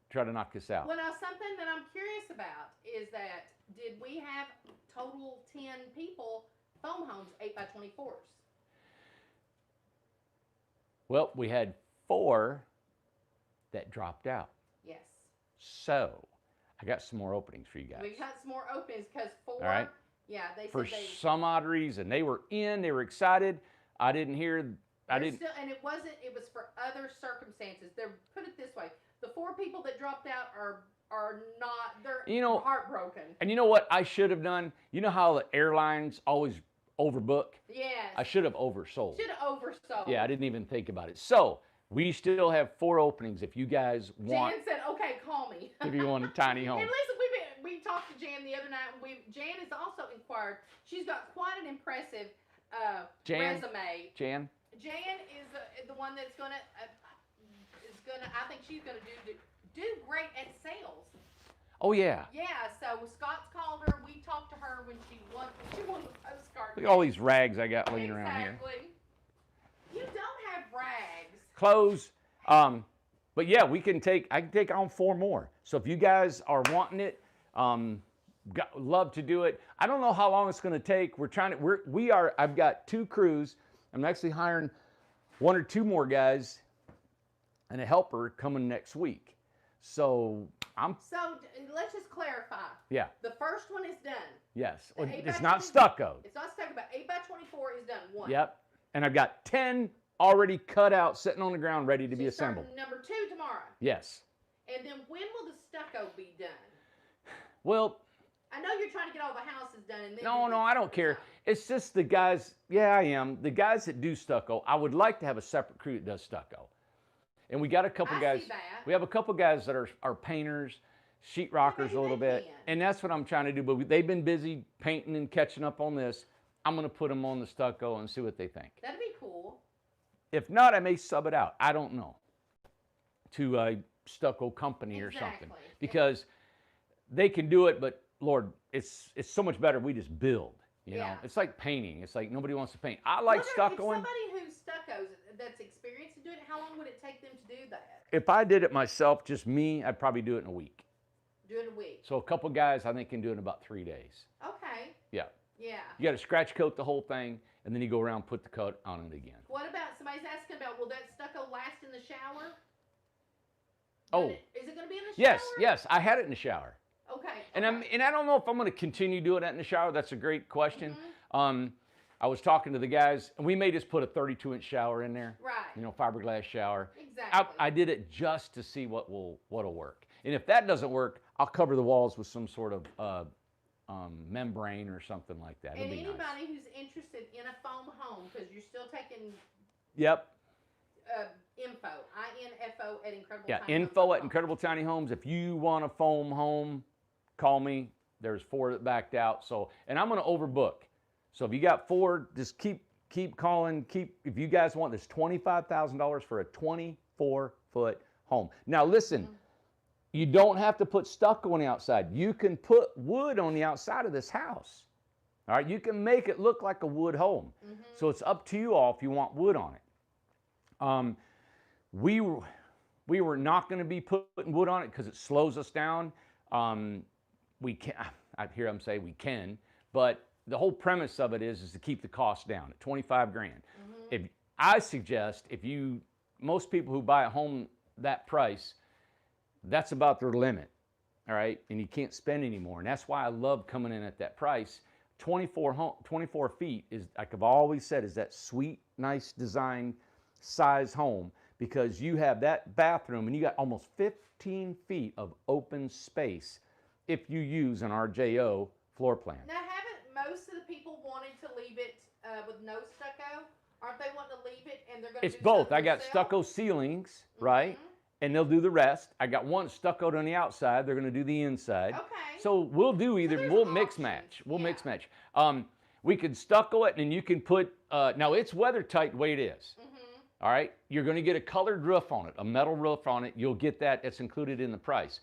try to knock this out. Well, now something that I'm curious about is that did we have total 10 people foam homes 8x24s? Well, we had 4 that dropped out. Yes. So I got some more openings for you guys. We got some more openings because 4. All right. Yeah, they For said they. some odd reason, they were excited. I didn't hear. I didn't. Still, and it wasn't. It was for other circumstances. They're put it this way: the 4 people that dropped out are not. They're heartbroken. And you know what I should have done? You know how the airlines always overbook? Yes. I should have oversold. Should have oversold. Yeah, I didn't even think about it. So we still have 4 openings if you guys want. Jan said, "Okay, call me." If you want a tiny home. And listen, we talked to Jan the other night. Jan has also inquired. She's got quite an impressive resume. Jan is the one that's gonna I think she's gonna do great at sales. Oh yeah. Yeah. So Scott's called her. We talked to her when she won the postcard. Look at all these rags I got laying around here. Exactly. You don't have rags. Clothes. But yeah, I can take on 4 more. So if you guys are wanting it, love to do it. I don't know how long it's going to take. I've got 2 crews. I'm actually hiring 1 or 2 more guys and a helper coming next week. So let's just clarify. Yeah. The first one is done. Yes. The It's not stucco. It's not stucco, but 8x24 is done. 1. Yep. And I've got 10 already cut out, sitting on the ground, ready to So be you're starting assembled. Number 2 tomorrow. Yes. And then when will the stucco be done? Well, I know you're trying to get all the houses done. And then no, I don't care. It's just the guys. Yeah, I am. The guys that do stucco, I would like to have a separate crew that does stucco. And we got a couple guys. See that. We have a couple guys that are painters, sheetrockers a little bit, and that's what I'm trying to do. But they've been busy painting and catching up on this. I'm going to put them on the stucco and see what they think. That'd be cool. If not, I may sub it out. I don't know. To a stucco company or something, because they can do it, but Lord, it's so much better. We just build. You know, it's like painting. It's like nobody wants to paint. I like stuccoing. If somebody who stuccos that's experienced to do it, how long would it take them to do that? If I did it myself, just me, I'd probably do it in a week. Do it in a week. So a couple guys, I think, can do it in about 3 days. Okay. Yeah. Yeah. You got to scratch coat the whole thing, and then you go around, put the coat on it again. What about, somebody's asking about, will that stucco last in the shower? Oh. Is it going to be in the shower? Yes. I had it in the shower. Okay. And I don't know if I'm going to continue doing that in the shower. That's a great question. Mm-hmm. I was talking to the guys, and we may just put a 32-inch shower in there. Right. You know, fiberglass shower. Exactly. I did it just to see what'll work. And if that doesn't work, I'll cover the walls with some sort of membrane or something like that. It'll And be anybody nice. who's interested in a foam home, because you're still taking Yep. info, info at incredible. Yeah, info at Incredible Tiny Homes. If you want a foam home, call me. There's 4 that backed out. So, and I'm going to overbook. So if you got 4, just keep calling. If you guys want this, $25,000 for a 24-foot home. Now listen, you don't have to put stucco on the outside. You can put wood on the outside of this house. All right, you can make it look like a wood home. So it's up to you all if you want wood on it. We were not going to be putting wood on it because it slows us down. We can. I hear them say we can, but the whole premise of it is to keep the cost down at 25 grand. If I suggest, most people who buy a home that price, that's about their limit. All right, and you can't spend anymore, and that's why I love coming in at that price. 24 feet is, like I've always said, is that sweet, nice design size home, because you have that bathroom and you got almost 15 feet of open space if you use an RJO floor plan. Now, haven't most of the people wanted to leave it with no stucco? Aren't they wanting to leave it and they're going to It's do both. something I got themselves? stucco ceilings, right? And they'll do the rest. I got one stuccoed on the outside. They're going to do the inside. Okay. So we'll do either. there's We'll mix options. match. We'll Yeah. mix match. We could stucco it, and you can put. Now it's weather tight the way it is. All right. You're going to get a colored roof on it, a metal roof on it. You'll get that. It's included in the price.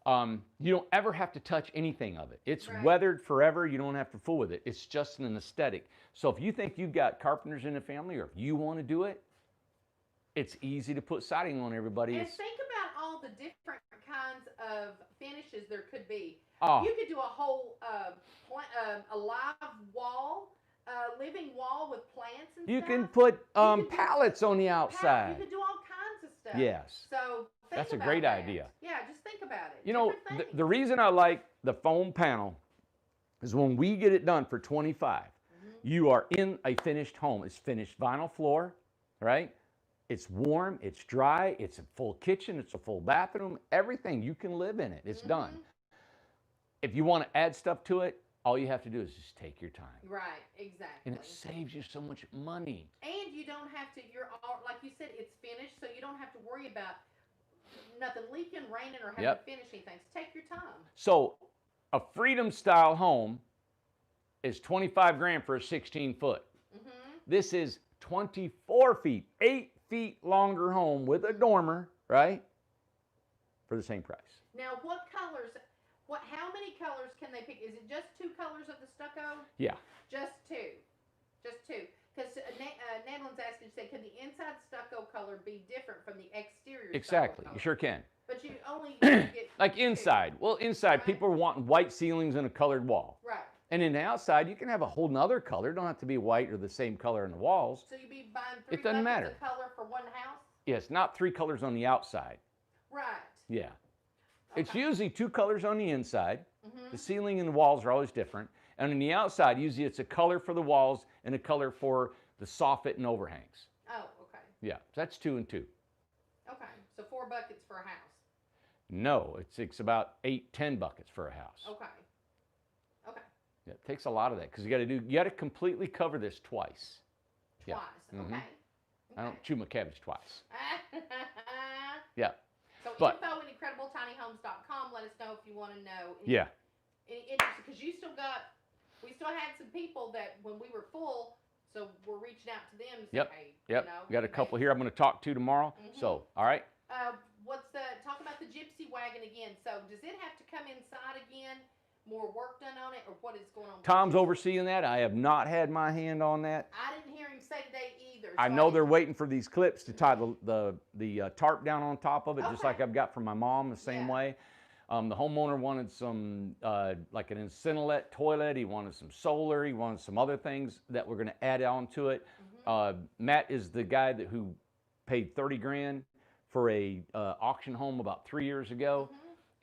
You don't ever have to touch anything of it. It's Right. weathered forever. You don't have to fool with it. It's just an aesthetic. So if you think you've got carpenters in the family, or if you want to do it, it's easy to put siding on everybody. And think about all the different kinds of finishes there could be. Oh. You could do a whole a live wall, living wall with plants and You stuff. can put can do pallets on the You outside. could do all kinds of stuff. Yes. So think That's a about great that. idea. Yeah, just think about it. You know, Different things. the reason I like the foam panel is when we get it done for 25, you are in a finished home. It's finished vinyl floor, right? It's warm, it's dry, it's a full kitchen, it's a full bathroom, everything. You can live in it. It's done. If you want to add stuff to it, all you have to do is just take your time. Right, exactly. And it saves you so much money. And you don't have to, you're all, like you said, it's finished, so you don't have to worry about nothing leaking, raining, or having Yep. to finish anything. So take your time. So a freedom style home is 25 grand for a 16 foot. This is 24 feet, 8 feet longer home with a dormer, right? For the same price. Now, what colors, how many colors can they pick? Is it just 2 colors of the stucco? Yeah. Just 2. Just 2. Because Nadeline's asking, said, can the inside stucco color be different from the exterior Exactly. stucco You color? sure can. But you only get Like 2. inside. Well, inside, Right. people are wanting white ceilings and a colored wall. Right. And in the outside, you can have a whole nother color. It don't have to be white or the same color in the walls. So you'd be buying 3 It doesn't buckets matter. of color for one house? Yes, not 3 colors on the outside. Right. Yeah. It's Okay. usually 2 colors on the inside. The ceiling and the walls are always different. And on the outside, usually it's a color for the walls and a color for the soffit and overhangs. Oh, okay. Yeah, so that's 2 and 2. Okay. So 4 buckets for a house. No, it's about 8, 10 buckets for a house. Okay. Okay. Yeah, it takes a lot of that because you got to completely cover this twice. Twice. Yeah. Okay. I don't chew my cabbage twice. Okay. Yeah. So But- info at incredibletinyhomes.com. Let us know if you want to know. Yeah. Any interest, because we still had some people that when we were full, so we're reaching out to them. And say, Yep. Hey, Yep. You know, Got a maybe- couple here I'm going to talk to tomorrow. So, all right. Talk about the gypsy wagon again. So does it have to come inside again? More work done on it, or what is going on? with Tom's it? overseeing that. I have not had my hand on that. I didn't hear him say today either. I so know didn't- they're waiting for these clips to tie the tarp down on top of it, just Okay. like I've got for my mom the same Yeah. way. The homeowner wanted some, like an Incinelette toilet. He wanted some solar. He wanted some other things that we're going to add on to it. Matt is the guy who paid 30 grand for a auction home about 3 years ago.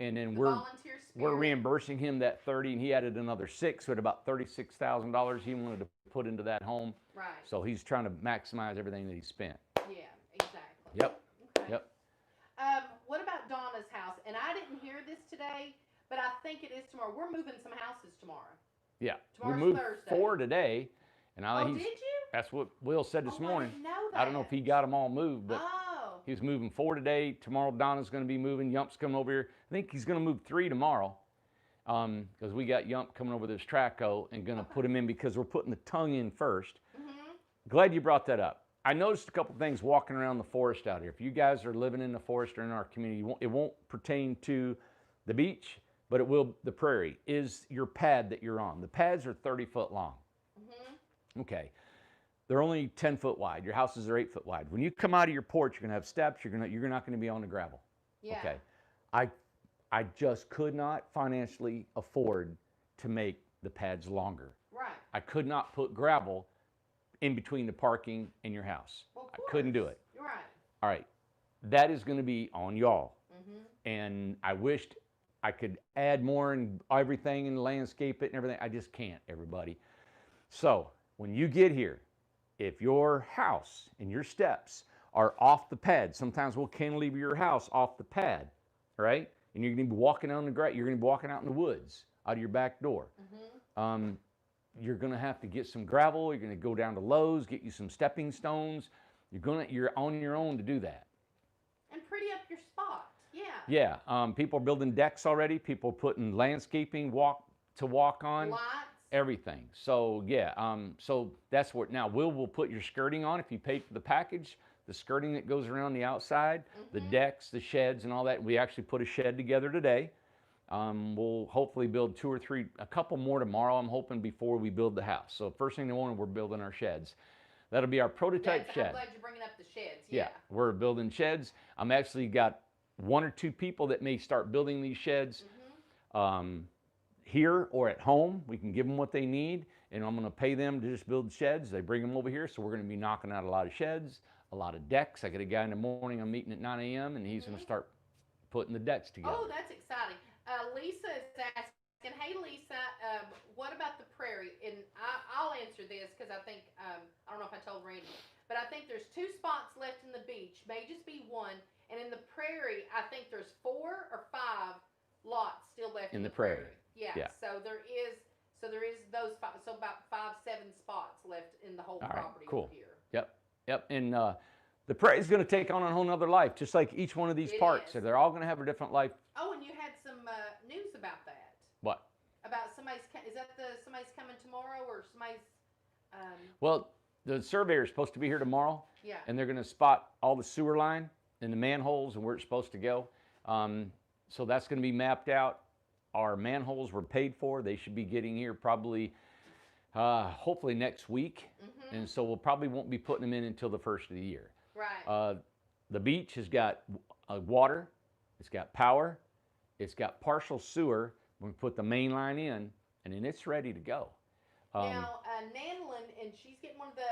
And then The we're volunteer we're spirit. reimbursing him that 30, and he added another 6, so at about $36,000 he wanted to put into that home. Right. So he's trying to maximize everything that he spent. Yeah, exactly. Yep. Okay. Yep. What about Donna's house? And I didn't hear this today, but I think it is tomorrow. We're moving some houses tomorrow. Yeah. Tomorrow's we moved Thursday. 4 today. And Oh, did you? That's what Will said this Oh, morning. I didn't know that. I don't know if he got them all moved, but Oh. he was moving 4 today. Tomorrow Donna's going to be moving. Yump's coming over here. I think he's going to move 3 tomorrow because we got Yump coming over this Traco and going to put him in because we're putting the tongue in first. Glad you brought that up. I noticed a couple things walking around the forest out here. If you guys are living in the forest or in our community, it won't pertain to the beach, but it will, the prairie, is your pad that you're on. The pads are 30 foot long. Okay. They're only 10 foot wide. Your houses are 8 foot wide. When you come out of your porch, you're going to have steps. You're not going to be on the gravel. Yeah. Okay. I just could not financially afford to make the pads longer. Right. I could not put gravel in between the parking and your house. Well, I couldn't do it. You're right. All right. That is going to be on y'all. And I wished I could add more and everything and landscape it and everything. I just can't, everybody. So when you get here, if your house and your steps are off the pad, sometimes we'll cantilever your house off the pad, right? And you're going to be walking on the grass. You're going to be walking out in the woods out of your back door. You're going to have to get some gravel. You're going to go down to Lowe's, get you some stepping stones. You're on your own to do that. And pretty up your spot. Yeah. Yeah. People are building decks already. People are putting landscaping walk on. Lights. Everything. So yeah, so that's what now will put your skirting on if you pay for the package, the skirting that goes around the outside, the decks, the sheds and all that. We actually put a shed together today. We'll hopefully build 2 or 3, a couple more tomorrow, I'm hoping, before we build the house. So first thing in the morning, we're building our sheds. That'll be our prototype shed. I'm glad you're bringing up the sheds. Yeah, we're building sheds. I'm actually got 1 or 2 people that may start building these sheds. Here or at home. We can give them what they need, and I'm going to pay them to just build sheds. They bring them over here, so we're going to be knocking out a lot of sheds, a lot of decks. I got a guy in the morning, I'm meeting at 9 a.m., and he's going to start putting the decks together. Oh, that's exciting. Lisa is asking, hey, Lisa, what about the prairie? And I'll answer this because I think, I don't know if I told Randy, but I think there's 2 spots left in the beach, may just be 1, and in the prairie, I think there's 4 or 5 lots still left in the prairie. Yeah. So there is those 5. So about 5, 7 spots left in the whole property cool. here. Yep. And the prairie is going to take on a whole nother life, just like each one of these parks. So they're all going to have a different life. Oh, and you had some news about that. What? About somebody's coming tomorrow or somebody's. Well, the surveyor is supposed to be here tomorrow. Yeah. And they're going to spot all the sewer line and the manholes and where it's supposed to go. So that's going to be mapped out. Our manholes were paid for. They should be getting here probably, hopefully next week. And so we'll probably won't be putting them in until the first of the year. Right. The beach has got water. It's got power. It's got partial sewer. We put the main line in, and then it's ready to go. Now, Nanlin, and she's getting one of the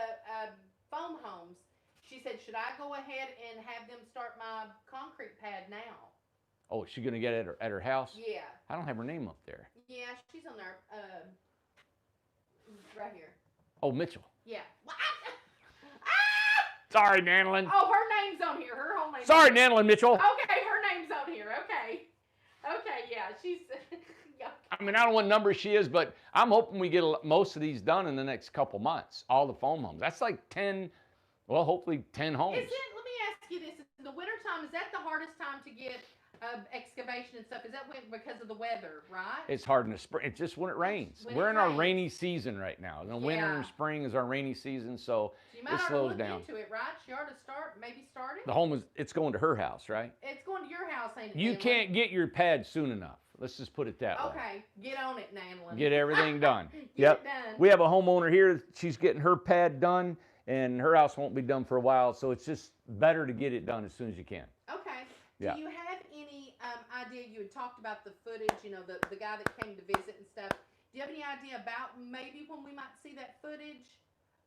foam homes. She said, should I go ahead and have them start my concrete pad now? Oh, is she going to get it at her house? Yeah. I don't have her name up there. Yeah, she's on there. Right here. Oh, Mitchell. Yeah. Sorry, Nanlin. Oh, her name's on here. Her whole name. Sorry, Nanlin Mitchell. Okay, her name's on here. Okay, yeah, she's. Yeah. I mean, I don't know what number she is, but I'm hoping we get most of these done in the next couple months. All the foam homes. That's like 10, well, hopefully 10 homes. Is it? Let me ask you this: in the wintertime, is that the hardest time to get excavation and stuff? Is that because of the weather, right? It's hard in the spring. It's just when it rains. We're in our rainy season right now. The winter and spring is our rainy season, so you might it slows look down. Into it, right? She ought to maybe start it. The home it's going to her house, right? It's going to your house, ain't it? You Nanlin? can't get your pad soon enough. Let's just put it that way. Okay, get on it, Nanlin. Get everything done. Get it done. We have a homeowner here. She's getting her pad done, and her house won't be done for a while, so it's just better to get it done as soon as you can. Okay. Yeah. Do you have any idea? You had talked about the footage, the guy that came to visit and stuff. Do you have any idea about maybe when we might see that footage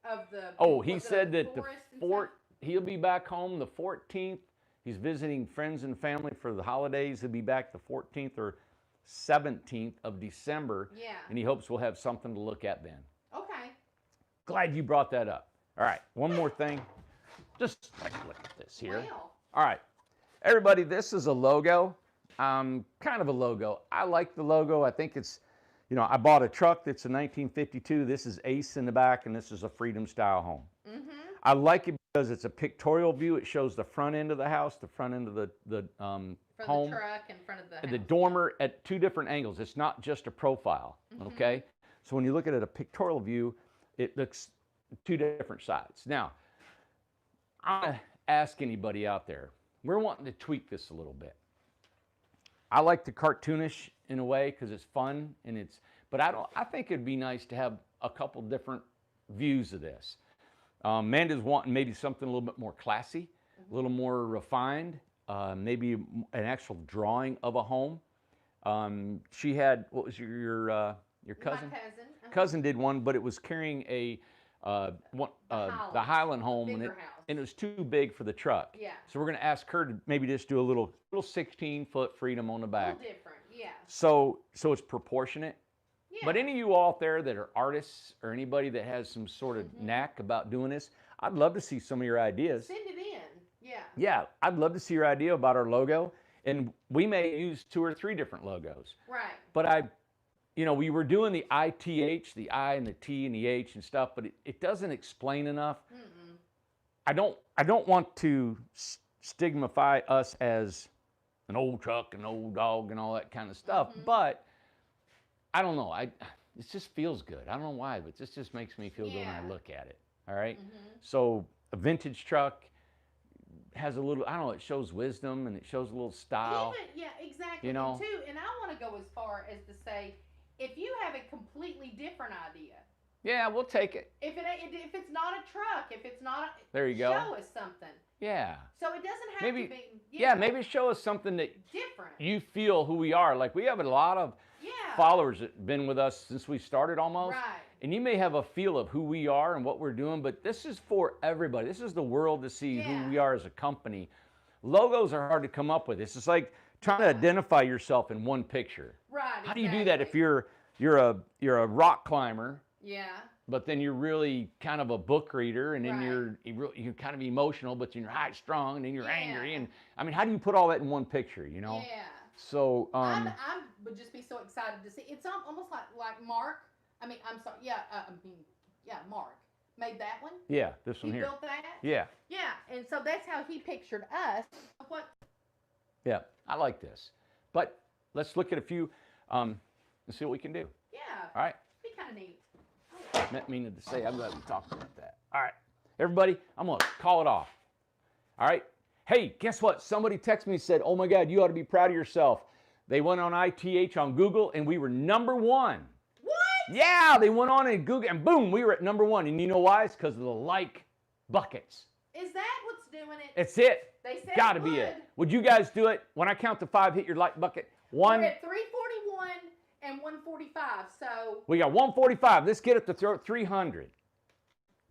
of the? Oh, he said that he'll be back home the 14th. He's visiting friends and family for the holidays. He'll be back the 14th or 17th of December. Yeah. And he hopes we'll have something to look at then. Okay. Glad you brought that up. All right, one more thing. Just like look at this here. Well. All right. Everybody, this is a logo kind of a logo. I like the logo. I think it's, you know, I bought a truck that's a 1952. This is Ace in the back, and this is a Freedom style home. Mm-hmm. I like it because it's a pictorial view. It shows the front end of the house, the front end of the From home, the truck in front of the and house. the dormer at two different angles. It's not just a profile, okay? So when you look at it a pictorial view, it looks two different sides. Now, I'm gonna ask anybody out there, we're wanting to tweak this a little bit. I like the cartoonish in a way because it's fun and it's, but I think it'd be nice to have a couple different views of this. Amanda's wanting maybe something a little bit more classy, a little more refined, maybe an actual drawing of a home. She had, what was your cousin? My cousin. Cousin did one, but it was carrying a the Highland home, bigger and house. it was too big for the truck. Yeah. So we're going to ask her to maybe just do a little 16-foot Freedom on the A back. little different, yeah. So it's proportionate. Yeah. But any of you out there that are artists or anybody that has some sort of knack about doing this, I'd love to see some of your ideas. Send it in, yeah. Yeah, I'd love to see your idea about our logo. And we may use 2 or 3 different logos. Right. But we were doing the ITH, the I and the T and the H and stuff, but it doesn't explain enough. I don't want to stigmatify us as an old truck, an old dog, and all that kind of stuff. But I don't know. It just feels good. I don't know why, but this just makes me feel good when I look at it. All right. So a vintage truck has a little, I don't know, it shows wisdom and it shows a little style. Yeah, exactly. You know? And I want to go as far as to say, if you have a completely different idea, Yeah, we'll take it. if it's not a truck, if it's not, There you go. show us something. Yeah. So it doesn't have Maybe, to be. yeah, maybe show us something that different. you feel who we are. Like we have a lot of followers that have been with us since we started almost. Right. And you may have a feel of who we are and what we're doing, but this is for everybody. This is the world to see who we are as a company. Logos are hard to come up with. It's just like trying to identify yourself in one picture. Right. How do you do that if you're a rock climber, Yeah. but then you're really kind of a book reader, and then Right. you're kind of emotional, but then you're high strung, and then you're Yeah. angry, and I mean, how do you put all that in one picture? You know. Yeah. So I would just be so excited to see. It's almost like Mark. I mean, I'm sorry. Yeah. Mark made that one. yeah, this one He here. built that. Yeah, Yeah, and so that's how he pictured us. What? yeah, I like this. But let's look at a few and see what we can do. Yeah. All right. Be kind of neat. Meant meaning to say, I'm glad we talked about that. All right, everybody, I'm gonna call it off. All right. Hey, guess what? Somebody texted me and said, "Oh my God, you ought to be proud of yourself." They went on ITH on Google, and we were number 1. What? Yeah, they went on and Google, and boom, we were at number 1. And you know why? It's because of the like buckets. Is that what's doing it? It's it. They said Gotta be it. Would you guys do it? When I count to 5, hit your like bucket. 1. We're at 341 and 145. So We got 145. Let's get it to 300.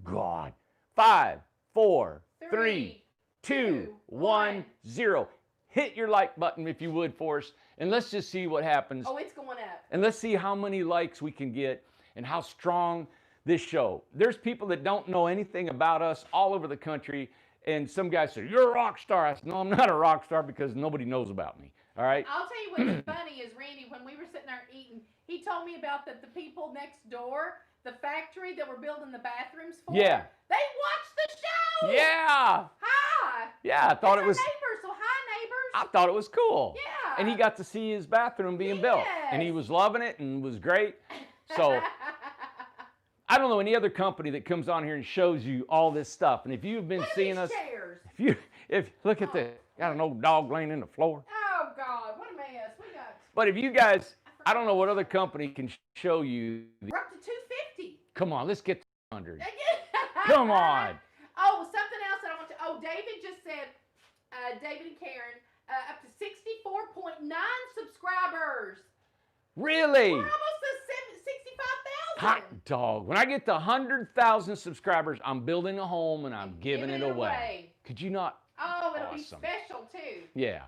God. 5, 4, 3, 2, 1, 0. Hit your like button if you would for us, and let's just see what happens. Oh, it's going up. And let's see how many likes we can get and how strong this show. There's people that don't know anything about us all over the country, and some guys say, "You're a rock star." I said, "No, I'm not a rock star because nobody knows about me." All right? I'll tell you what's funny is Randy, when we were sitting there eating, he told me about the people next door, the factory that we're building the bathrooms for. Yeah. They watched the show. Yeah. Hi. Yeah, I thought That's it was our neighbors. So hi, neighbors. I thought it was cool. Yeah. And he got to see his bathroom being built, and he Yes. was loving it and was great. So I don't know any other company that comes on here and shows you all this stuff. And if you've been Look at seeing these us, chairs. if look at this, got an old dog laying in the floor. Oh God, what a mess we got. But if you guys, I don't know what other company can show you. We're up to 250. Come on, let's get to 100. Come on. Oh, something else that I want to. Oh, David just said, David and Karen, up to 64.9 subscribers. Really? We're almost to 65,000. Hot dog. When I get to 100,000 subscribers, I'm building a home and I'm giving it away. Could you not? Oh, it'll Awesome. be special too. Yeah.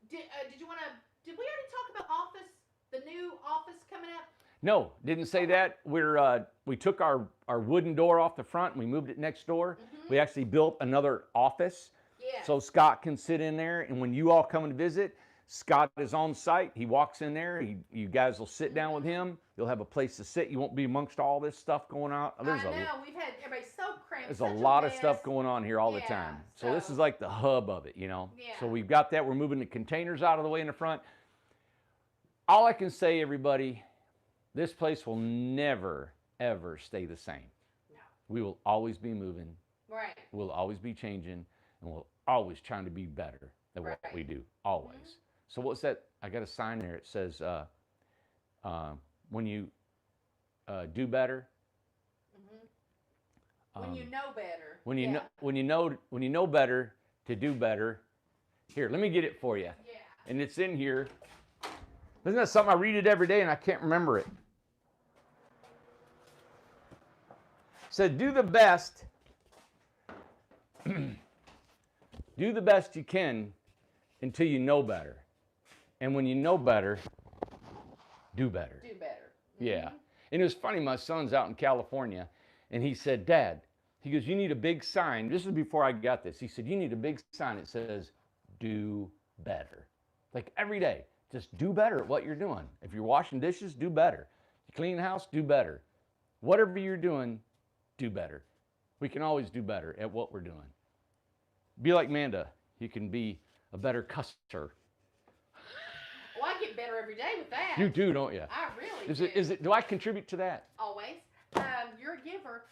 Did you want to? Did we already talk about Office? The new Office coming up? No, didn't say that. We took our wooden door off the front and we moved it next door. We actually built another office Yeah. so Scott can sit in there. And when you all come and visit, Scott is on site. He walks in there. You guys will sit down with him. You'll have a place to sit. You won't be amongst all this stuff going on. I know. We've had everybody so cramped. There's such a lot of mess. stuff going on here all the Yeah, time. So this so- is like the hub of it, you know. Yeah. So we've got that. We're moving the containers out of the way in the front. All I can say, everybody, this place will never, ever stay the same. No. We will always be moving. Right. We'll always be changing, and we'll always trying to be better than what Right. we do. Always. So what's that? I got a sign there. It says, when you do better. When you know better. When you yeah. know when you know better to do better. Here, let me get it for you. Yeah. And it's in here. Isn't that something? I read it every day and I can't remember it. It said, do the best. Do the best you can until you know better. And when you know better, do better. Do better. Yeah. And it was funny, my son's out in California, and he said, Dad, he goes, you need a big sign. This is before I got this. He said, you need a big sign that says, do better. Like every day, just do better at what you're doing. If you're washing dishes, do better. You clean the house, do better. Whatever you're doing, do better. We can always do better at what we're doing. Be like Manda. You can be a better cusser. Well, I get better every day with that. You do, don't you? I really Is do. it? Do I contribute to that? Always. You're a giver.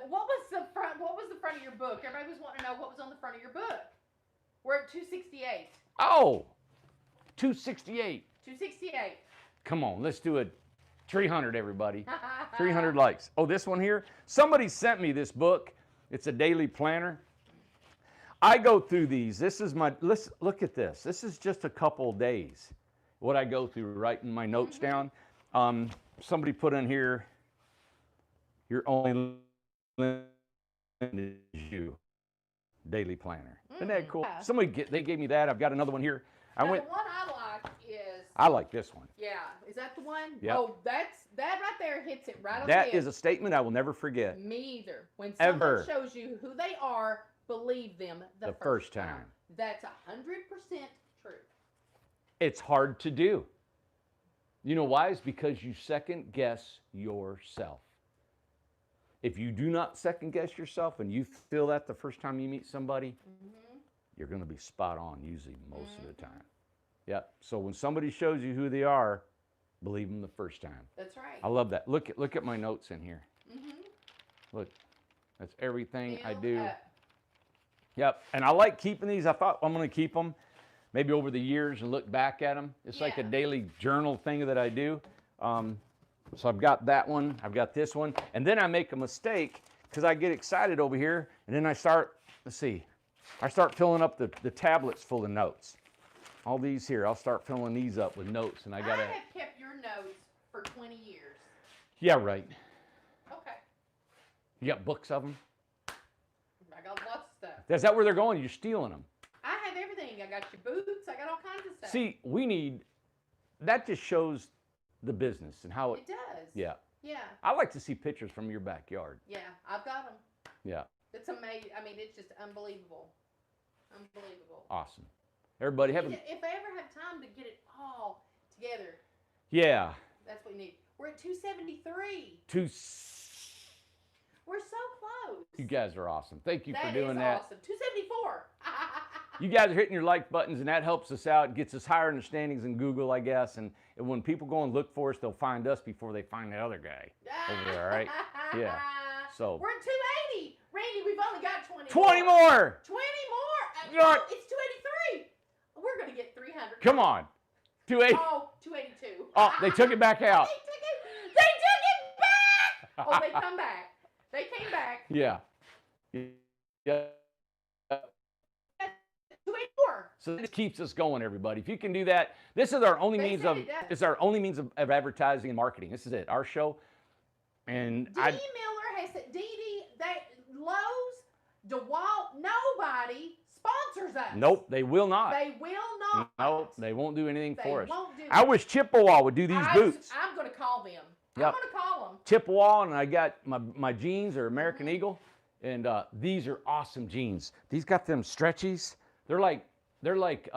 What was the front? What was the front of your book? Everybody was wanting to know what was on the front of your book. We're at 268. Oh, 268. 268. Come on, let's do a 300, everybody. 300 likes. Oh, this one here? Somebody sent me this book. It's a daily planner. I go through these. This is my, let's look at this. This is just a couple days. What I go through, writing my notes down. Somebody put in here, your only limit is you. Daily planner. Isn't that cool? Yeah. They gave me that. I've got another one here. Now, the one I like is. I like this one. Yeah. Is that the one? Yep. Oh, that right there hits it right on That the is a statement I will never forget. Me either. When Ever. someone shows you who they are, believe them the first time. That's 100% true. It's hard to do. You know why? It's because you second guess yourself. If you do not second guess yourself and you feel that the first time you meet somebody, you're going to be spot on usually most of the time. Yep. So when somebody shows you who they are, believe them the first time. That's right. I love that. Look at my notes in here. Look, that's everything I do. Yep. And I like keeping these. I thought I'm going to keep them maybe over the years and look back at them. It's like a daily journal thing that I do. So I've got that one. I've got this one. And then I make a mistake because I get excited over here. And then I start, let's see, I start filling up the tablets full of notes. All these here, I'll start filling these up with notes. And I got to. I have kept your notes for 20 years. Yeah, right. Okay. You got books of them? I got lots of stuff. Is that where they're going? You're stealing them. I have everything. I got your boots. I got all kinds of stuff. See, that just shows the business and how it does. Yeah. Yeah. I like to see pictures from your backyard. Yeah. I've got them. Yeah. It's amazing. I mean, it's just unbelievable. Unbelievable. Awesome. Everybody have If I ever have time to get it all together, Yeah. that's what we need. We're at 273. We're so close. You guys are awesome. Thank you for That doing is that. awesome. 274. You guys are hitting your like buttons, and that helps us out. Gets us higher in the standings in Google, I guess. And when people go and look for us, they'll find us before they find the other guy over there, right? Yeah. So We're at 280. Randy, we've only got 20 20 more. 20 more. You're- It's 283. We're going to get 300. Come on. 280. Oh, 282. Oh, they took it back out. They took it back. Oh, they come back. They came back. Yeah. Yeah. 284. So this keeps us going, everybody. If you can do that, this is our only They means said of it does. it's our only means of advertising and marketing. This is it, our show. And Dee Miller has said, Dee, that Lowe's, DeWalt, nobody sponsors us. nope, they will not. They will not. Nope, they won't do anything They for us. won't do I it. wish Chippewa would do these boots. I'm going to call them. Yep. I'm going to call them. Chippewa, and I got my jeans are American Eagle, and these are awesome jeans. These got them stretchies. They're like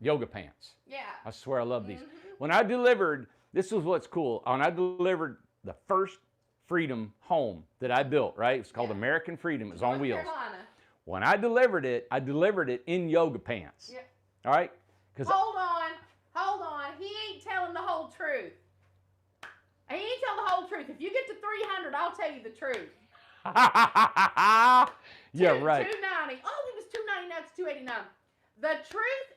yoga pants. Yeah. I swear I love these. Mhm. When I delivered, this was what's cool. When I delivered the first Freedom home that I built, right? It's called Yeah. American Freedom. It was on North wheels. Carolina. When I delivered it in yoga pants. Yeah. All right? Because Hold on. He ain't telling the whole truth. He ain't telling the whole truth. If you get to 300, I'll tell you the truth. yeah, right. 290. Oh, it was 290. Now it's 289. The truth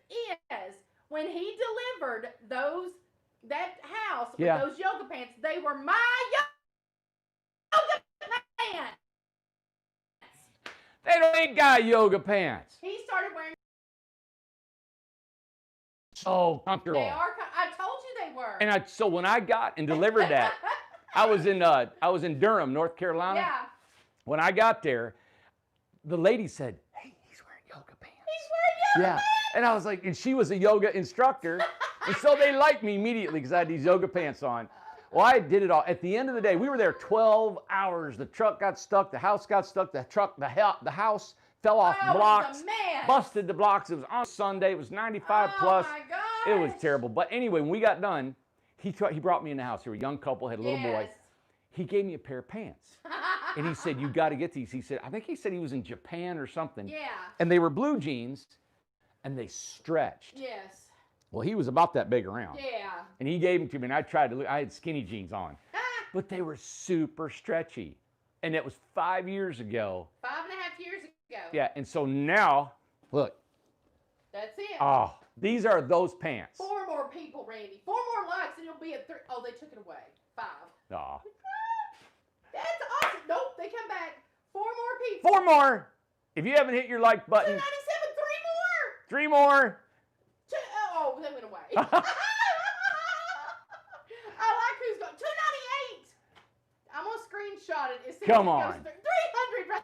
is, when he delivered that house with Yeah. those yoga pants, they were my yoga pants. They ain't got yoga pants. He started wearing. So comfortable. They are. I told you they were. And so when I got and delivered that, I was in Durham, North Carolina. Yeah. When I got there, the lady said, "Hey, he's wearing yoga pants." He's wearing yoga Yeah. And I was like, and she was a yoga instructor. And so they liked me immediately because I had these yoga pants on. Well, I did it all. At the end of the day, we were there 12 hours. The truck got stuck. The house got stuck. The house fell off Oh, blocks. it was a mess. Busted the blocks. It was on Sunday. It was 95 plus. Oh my gosh. It was terrible. But anyway, when we got done, he brought me in the house. They were a young couple, had a little boy. Yes. He gave me a pair of pants. And he said, "You got to get these." He said, I think he said he was in Japan or something. Yeah. And they were blue jeans, and they stretched. Yes. Well, he was about that big around. Yeah. And he gave them to me, and I tried to look. I had skinny jeans on, but they were super stretchy. And it was 5 years ago. 5.5 years ago. Yeah, and so now, look. That's it. Oh, these are those pants. 4 more people, Randy. 4 more likes, and it'll be at 3. Oh, they took it away. 5. Oh. That's awesome. Nope, they come back. 4 more people. 4 more. If you haven't hit your like button, 297. 3 more. 3 more. Oh, they went away. I like who's got 298. I'm gonna screenshot it as soon Come as it on. goes through. 300. Right.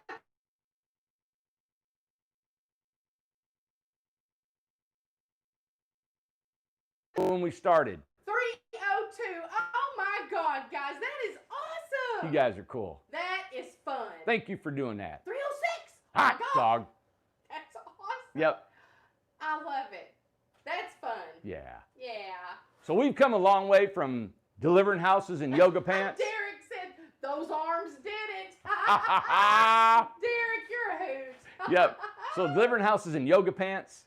When we started. 302. Oh my God, guys, that is awesome. You guys are cool. That is fun. Thank you for doing that. 306. Hot Oh my God. dog. That's awesome. Yep. I love it. That's fun. Yeah. Yeah. So we've come a long way from delivering houses in yoga pants. Derek said those arms did it. Ha Derek, you're a hoot. Yep. So delivering houses in yoga pants